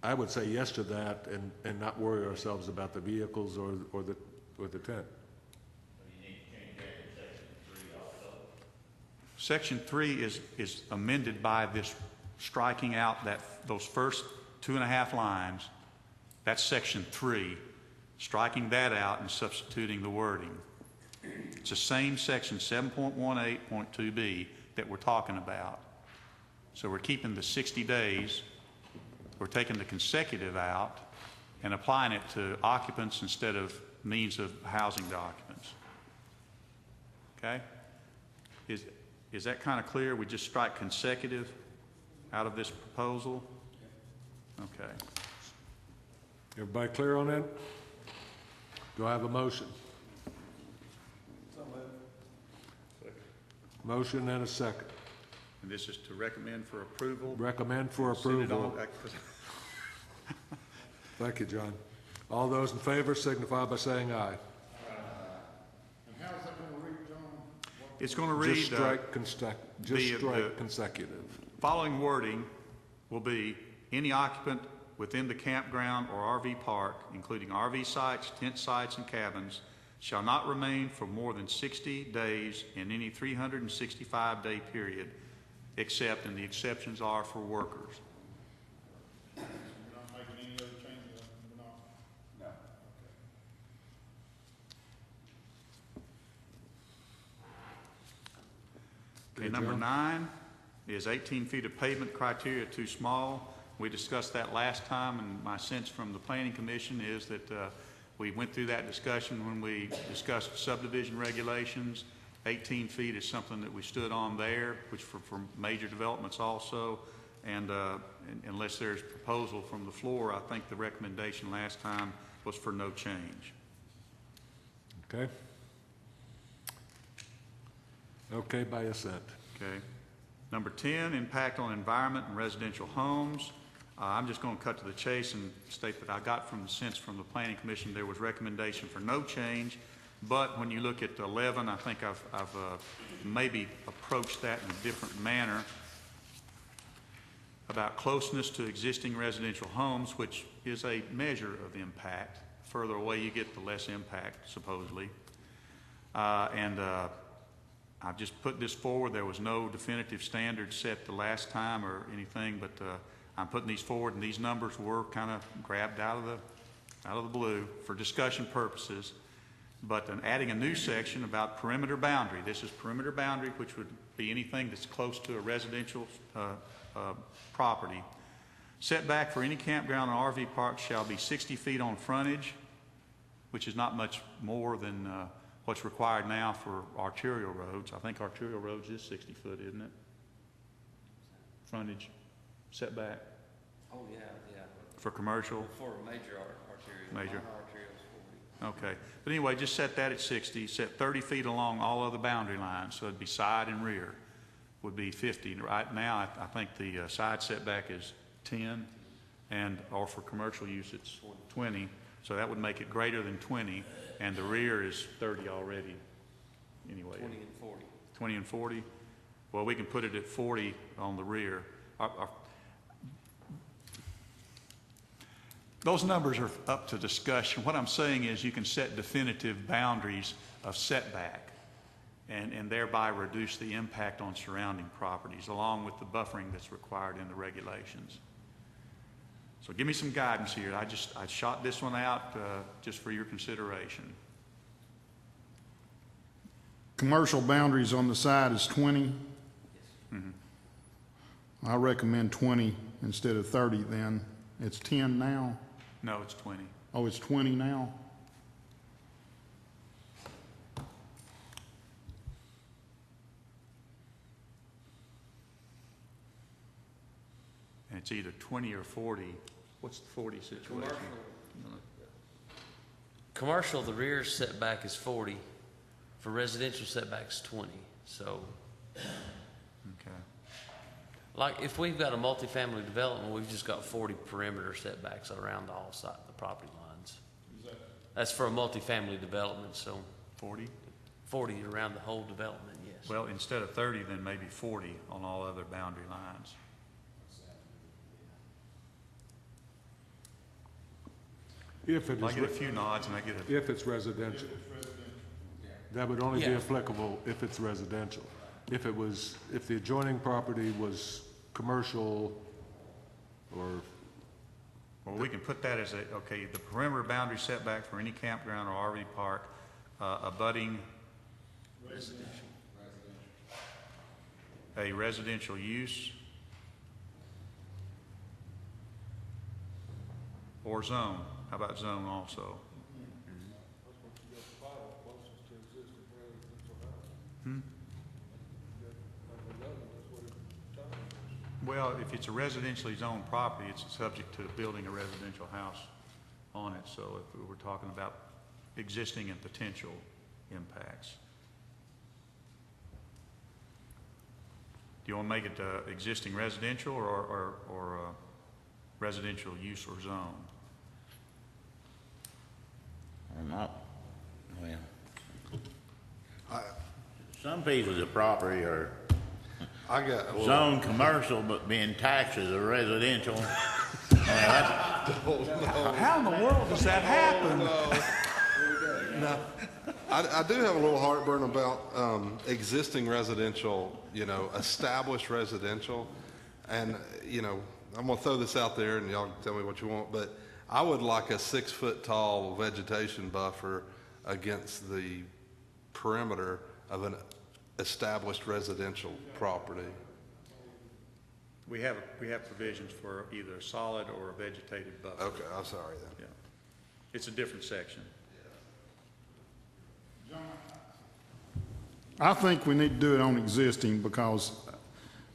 I would say yes to that, and not worry ourselves about the vehicles or the tent. Section 3 is amended by this striking out those first 2.5 lines. That's Section 3, striking that out and substituting the wording. It's the same Section 7.18.2b that we're talking about. So we're keeping the 60 days, we're taking the consecutive out and applying it to occupants instead of means of housing the occupants. Okay? Is that kind of clear? We just strike consecutive out of this proposal? Okay. Everybody clear on that? Do I have a motion? Motion and a second. And this is to recommend for approval? Recommend for Send it approval. on- Thank you, John. All those in favor signify by saying aye. And how's that gonna read, John? It's going to read, Just strike the consecutive. following wording will be, any occupant within the campground or RV park, including RV sites, tent sites, and cabins, shall not remain for more than 60 days in any 365-day period, except, and the exceptions are for workers. We're not making any other changes, we're not? No. Okay, number John. 9 is 18 feet of pavement criteria too small. We discussed that last time, and my sense from the planning commission is that we went through that discussion when we discussed subdivision regulations. 18 feet is something that we stood on there, which for major developments also. And unless there's proposal from the floor, I think the recommendation last time was for no change. Okay. Okay by assent. Okay. Number 10, impact on environment and residential homes. I'm just going to cut to the chase and state that I got from the sense from the Planning Commission there was recommendation for no change, but when you look at 11, I think I've maybe approached that in a different manner about closeness to existing residential homes, which is a measure of impact. The further away you get, the less impact, supposedly. I've just put this forward. There was no definitive standard set the last time or anything, but I'm putting these forward, and these numbers were kind of grabbed out of the blue for discussion purposes. But adding a new section about perimeter boundary. This is perimeter boundary, which would be anything that's close to a residential property. Setback for any campground or RV park shall be 60 feet on frontage, which is not much more than what's required now for arterial roads. I think arterial roads is 60 foot, isn't it? Frontage, setback Oh, yeah. for commercial. For major arterial. Major. Minor arterials 40. Okay, but anyway, just set that at 60, set 30 feet along all other boundary lines, so it'd be side and rear would be 50. Right now, I think the side setback is 10, or for commercial use, it's 20, so that would make it greater than 20, and the rear is 30 already, anyway. 20 and 40. 20 and 40? Well, we can put it at 40 on the rear. Those numbers are up to discussion. What I'm saying is you can set definitive boundaries of setback and thereby reduce the impact on surrounding properties, along with the buffering that's required in the regulations. So give me some guidance here. I shot this one out just for your consideration. Commercial boundaries on the side is 20. I recommend 20 instead of 30 then. It's 10 now. No, it's 20. Oh, it's 20 now? And it's either 20 or 40. What's the 40 situation? Commercial, the rear setback is 40. For residential setback's 20. So, Okay. like if we've got a multifamily development, we've just got 40 perimeter setbacks around all the property lines. That's for a multifamily development, so 40? 40 around the whole development, yes. Well, instead of 30, then maybe 40 on all other boundary lines. If it I is, get a few nods and I get a, if it's residential. That would only be Yeah. applicable if it's residential. If the adjoining property was commercial or, well, we can put that as okay, the perimeter boundary setback for any campground or RV park abutting a residential use or zone. How about zone also? Well, if it's a residentially zoned property, it's subject to building a residential house on it. So if we're talking about existing and potential impacts. Do you want to make it existing residential or residential use or zone? Or not, well. Some pieces of property are I got, zone commercial, but being taxed as a residential. How in the world does that happen? no, I do have a little heartburn about existing residential, established residential. And, I'm gonna throw this out there and y'all can tell me what you want, but I would like a 6 foot tall vegetation buffer against the perimeter of an established residential property. We have provisions for either a solid or a vegetated buffer. Okay, I'm sorry then. Yeah. It's a different section. I think we need to do it on existing because,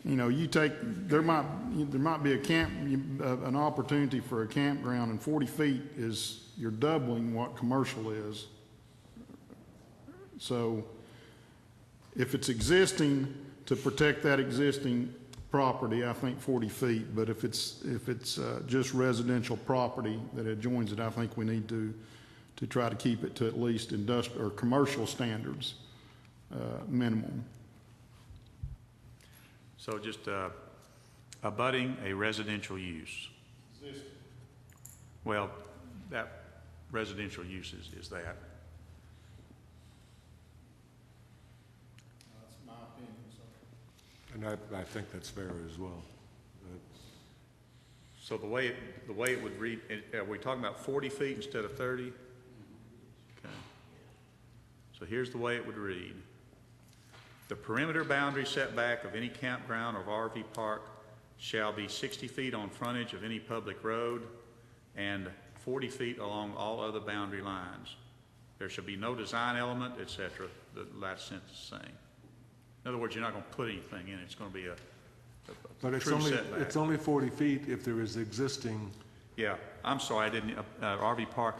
you know, there might be an opportunity for a campground, and 40 feet is, you're doubling what commercial is. So if it's existing, to protect that existing property, I think 40 feet, but if it's just residential property that adjoins it, I think we need to try to keep it to at least industrial or commercial standards, minimum. So just abutting a residential use. Well, that residential use is that. That's my opinion, And I think that's fair as well. So the way it would read, are we talking about 40 feet instead of 30? Okay. So here's the way it would read. The perimeter boundary setback of any campground or RV park shall be 60 feet on frontage of any public road and 40 feet along all other boundary lines. There shall be no design element, etc. The last sentence is saying. In other words, you're not going to put anything in it. It's going to be a But true setback. it's only 40 feet if there is existing. Yeah, I'm sorry, I didn't, RV park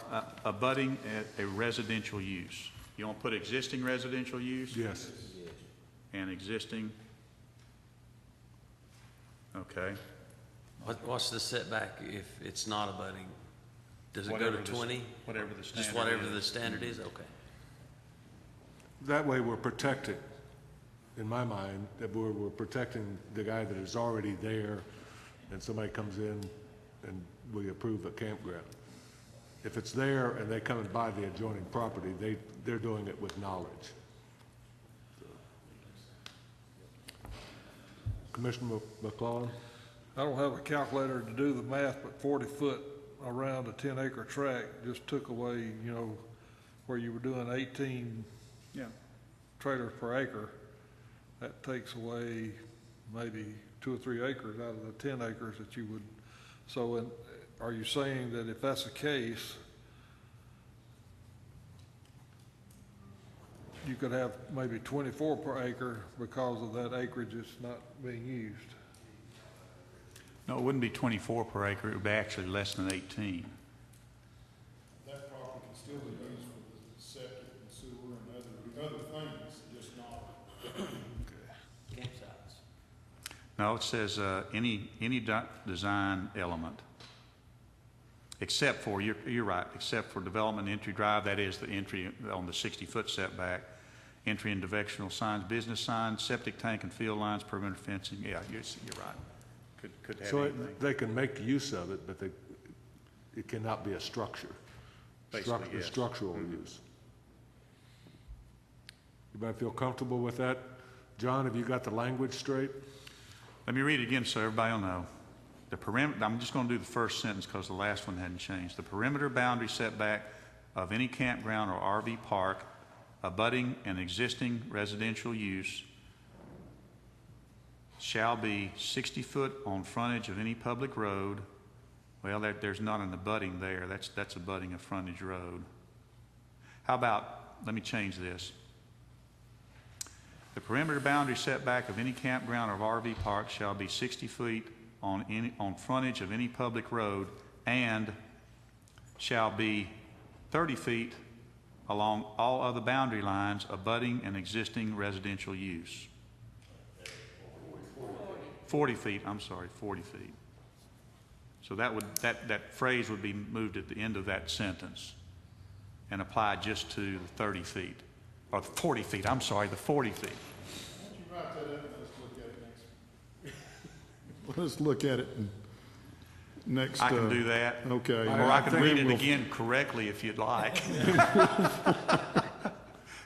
abutting a residential use. You want to put existing residential use? Yes. And existing? Okay. What's the setback if it's not abutting? Does it go Whatever to the- 20? Whatever the standard Just whatever is. the standard is? Okay. That way we're protecting, in my mind, that we're protecting the guy that is already there and somebody comes in and we approve a campground. If it's there and they come and buy the adjoining property, they're doing it with knowledge. Commissioner McClellan? I don't have a calculator to do the math, but 40 foot around a 10-acre tract just took away, you know, where you were doing 18 Yeah. trailers per acre. That takes away maybe 2 or 3 acres out of the 10 acres that you would. So are you saying that if that's the case, you could have maybe 24 per acre because of that acreage that's not being used? No, it wouldn't be 24 per acre. It would be actually less than 18. That property can still be used for the septic and sewer and other things, just not. Campsites. No, it says any design element, except for, you're right, except for development entry drive, that is the entry on the 60-foot setback, entry and directional signs, business signs, septic tank and field lines, perimeter fencing. Yeah, you're right. Could have So anything. they can make use of it, but it cannot be a structure. Basically, yes. Structural use. Everybody feel comfortable with that? John, have you got the language straight? Let me read it again so everybody will know. The perimeter, I'm just going to do the first sentence because the last one hadn't changed. The perimeter boundary setback of any campground or RV park abutting an existing residential use shall be 60 foot on frontage of any public road. Well, there's not an abutting there. That's abutting a frontage road. How about, let me change this. The perimeter boundary setback of any campground or RV park shall be 60 feet on frontage of any public road and shall be 30 feet along all other boundary lines abutting an existing residential use. 40 feet, I'm sorry, 40 feet. So that phrase would be moved at the end of that sentence and applied just to the 30 feet, or the 40 feet, I'm sorry, the 40 feet. Why don't you write that up and let's look at it next? Let's look at it next. I can do that. Okay. Or I can Then read it we'll- again correctly if you'd like.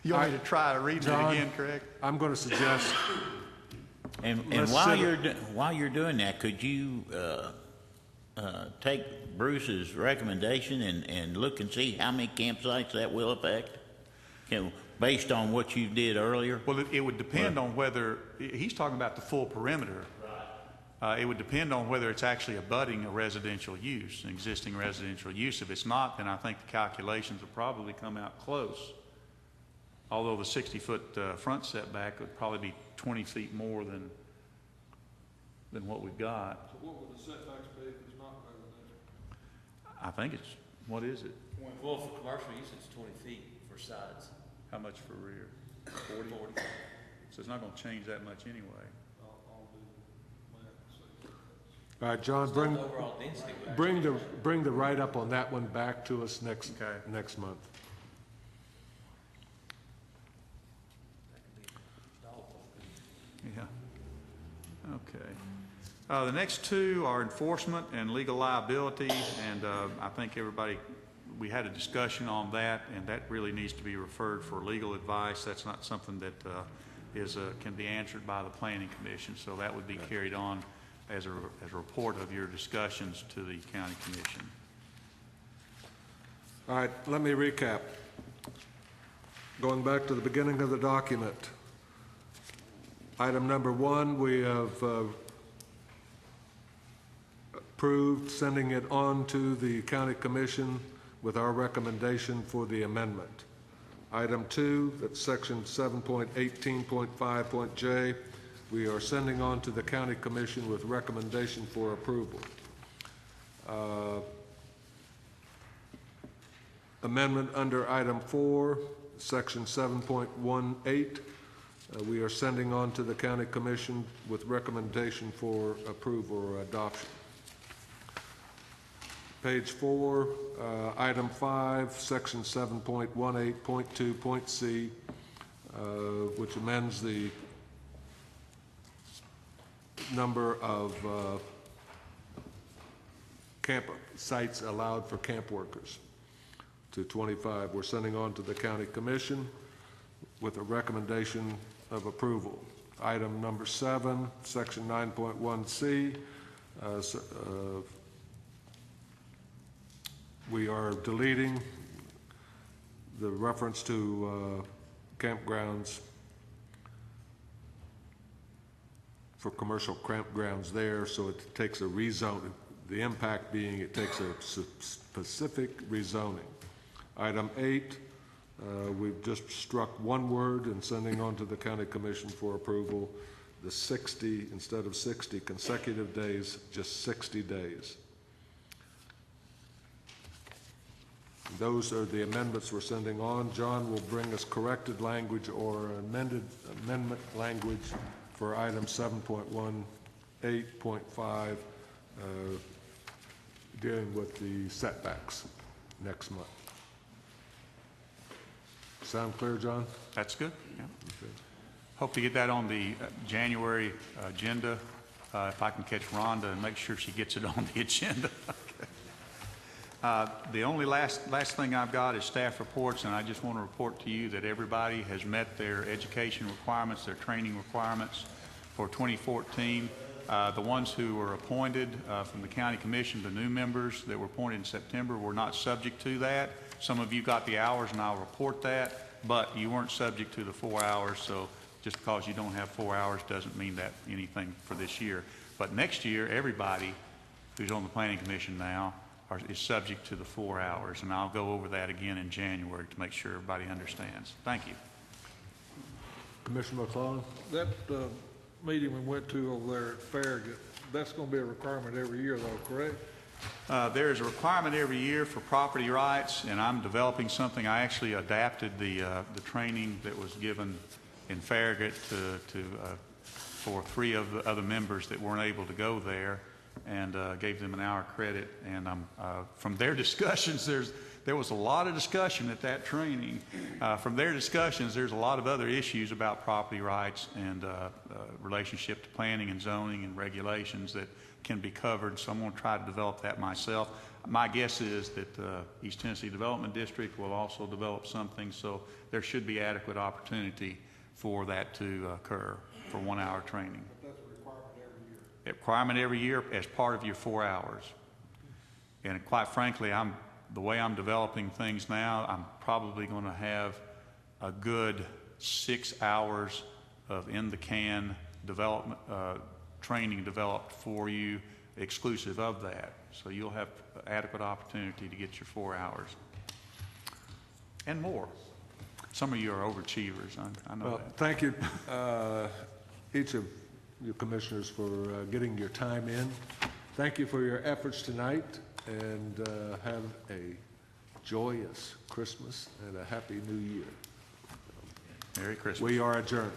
You want me to try to read it John? again, correct? I'm going to suggest, And Let's while set while you're doing that, could you take Bruce's recommendation and look and see how many campsites that will affect? based on what you did earlier? Well, it would depend on whether, he's talking about the full perimeter. It would depend on whether it's actually abutting a residential use, an existing residential use. If it's not, then I think the calculations will probably come out close. Although the 60-foot front setback would probably be 20 feet more than what we've got. So what would the setbacks be if it's not residential? I think it's, what is it? Well, for commercial use, it's 20 feet for sides. How much for rear? 40? So it's not going to change that much anyway. I'll do the math and see. All right, John, The overall density would bring the write-up on that one back to us next month. Yeah. Okay. The next two are enforcement and legal liability, and I think we had a discussion on that, and that really needs to be referred for legal advice. That's not something that can be answered by the Planning Commission, so that would be carried on as a report of your discussions to the County Commission. All right, let me recap. Going back to the beginning of the document, item number 1, we have approved sending it on to the County Commission with our recommendation for the amendment. Item 2, that's section 7.18.5.j, we are sending on to the County Commission with recommendation for approval. Amendment under item 4, section 7.18, we are sending on to the County Commission with recommendation for approval or adoption. Page 4, item 5, section 7.18.2.c, which amends the number of camp sites allowed for camp workers to 25. We're sending on to the County Commission with a recommendation of approval. Item number 7, section 9.1c, we are deleting the reference to campgrounds for commercial campgrounds there, so it takes a rezoning. The impact being it takes a specific rezoning. Item 8, we've just struck one word and sending on to the County Commission for approval. The 60, instead of 60 consecutive days, just 60 days. Those are the amendments we're sending on. John will bring us corrected language or amendment language for item 7.18.5, dealing with the setbacks next month. Sound clear, John? That's good. Yeah. Okay. Hope to get that on the January agenda. If I can catch Rhonda and make sure she gets it on the agenda. The only last thing I've got is staff reports, and I just want to report to you that everybody has met their education requirements, their training requirements for 2014. The ones who were appointed from the County Commission, the new members that were appointed in September, were not subject to that. Some of you got the hours, and I'll report that, but you weren't subject to the 4 hours, so just because you don't have 4 hours doesn't mean that anything for this year. But next year, everybody who's on the Planning Commission now is subject to the 4 hours, and I'll go over that again in January to make sure everybody understands. Thank you. Commissioner McClellan? That meeting we went to over there at Farragut, that's going to be a requirement every year though, correct? There is a requirement every year for property rights, and I'm developing something. I actually adapted the training that was given in Farragut for 3 of the other members that weren't able to go there, and gave them an hour credit. And from their discussions, there was a lot of discussion at that training. From their discussions, there's a lot of other issues about property rights and relationship to planning and zoning and regulations that can be covered. So I'm going to try to develop that myself. My guess is that East Tennessee Development District will also develop something, so there should be adequate opportunity for that to occur for 1 hour training. But that's a requirement every year. A requirement every year as part of your 4 hours. And quite frankly, the way I'm developing things now, I'm probably going to have a good 6 hours of in-the-can development, training developed for you exclusive of that. So you'll have adequate opportunity to get your 4 hours and more. Some of you are overachievers, I know Well, that. thank you, each of you commissioners for getting your time in. Thank you for your efforts tonight, and have a joyous Christmas and a happy New Year. Merry Christmas. We are adjourned.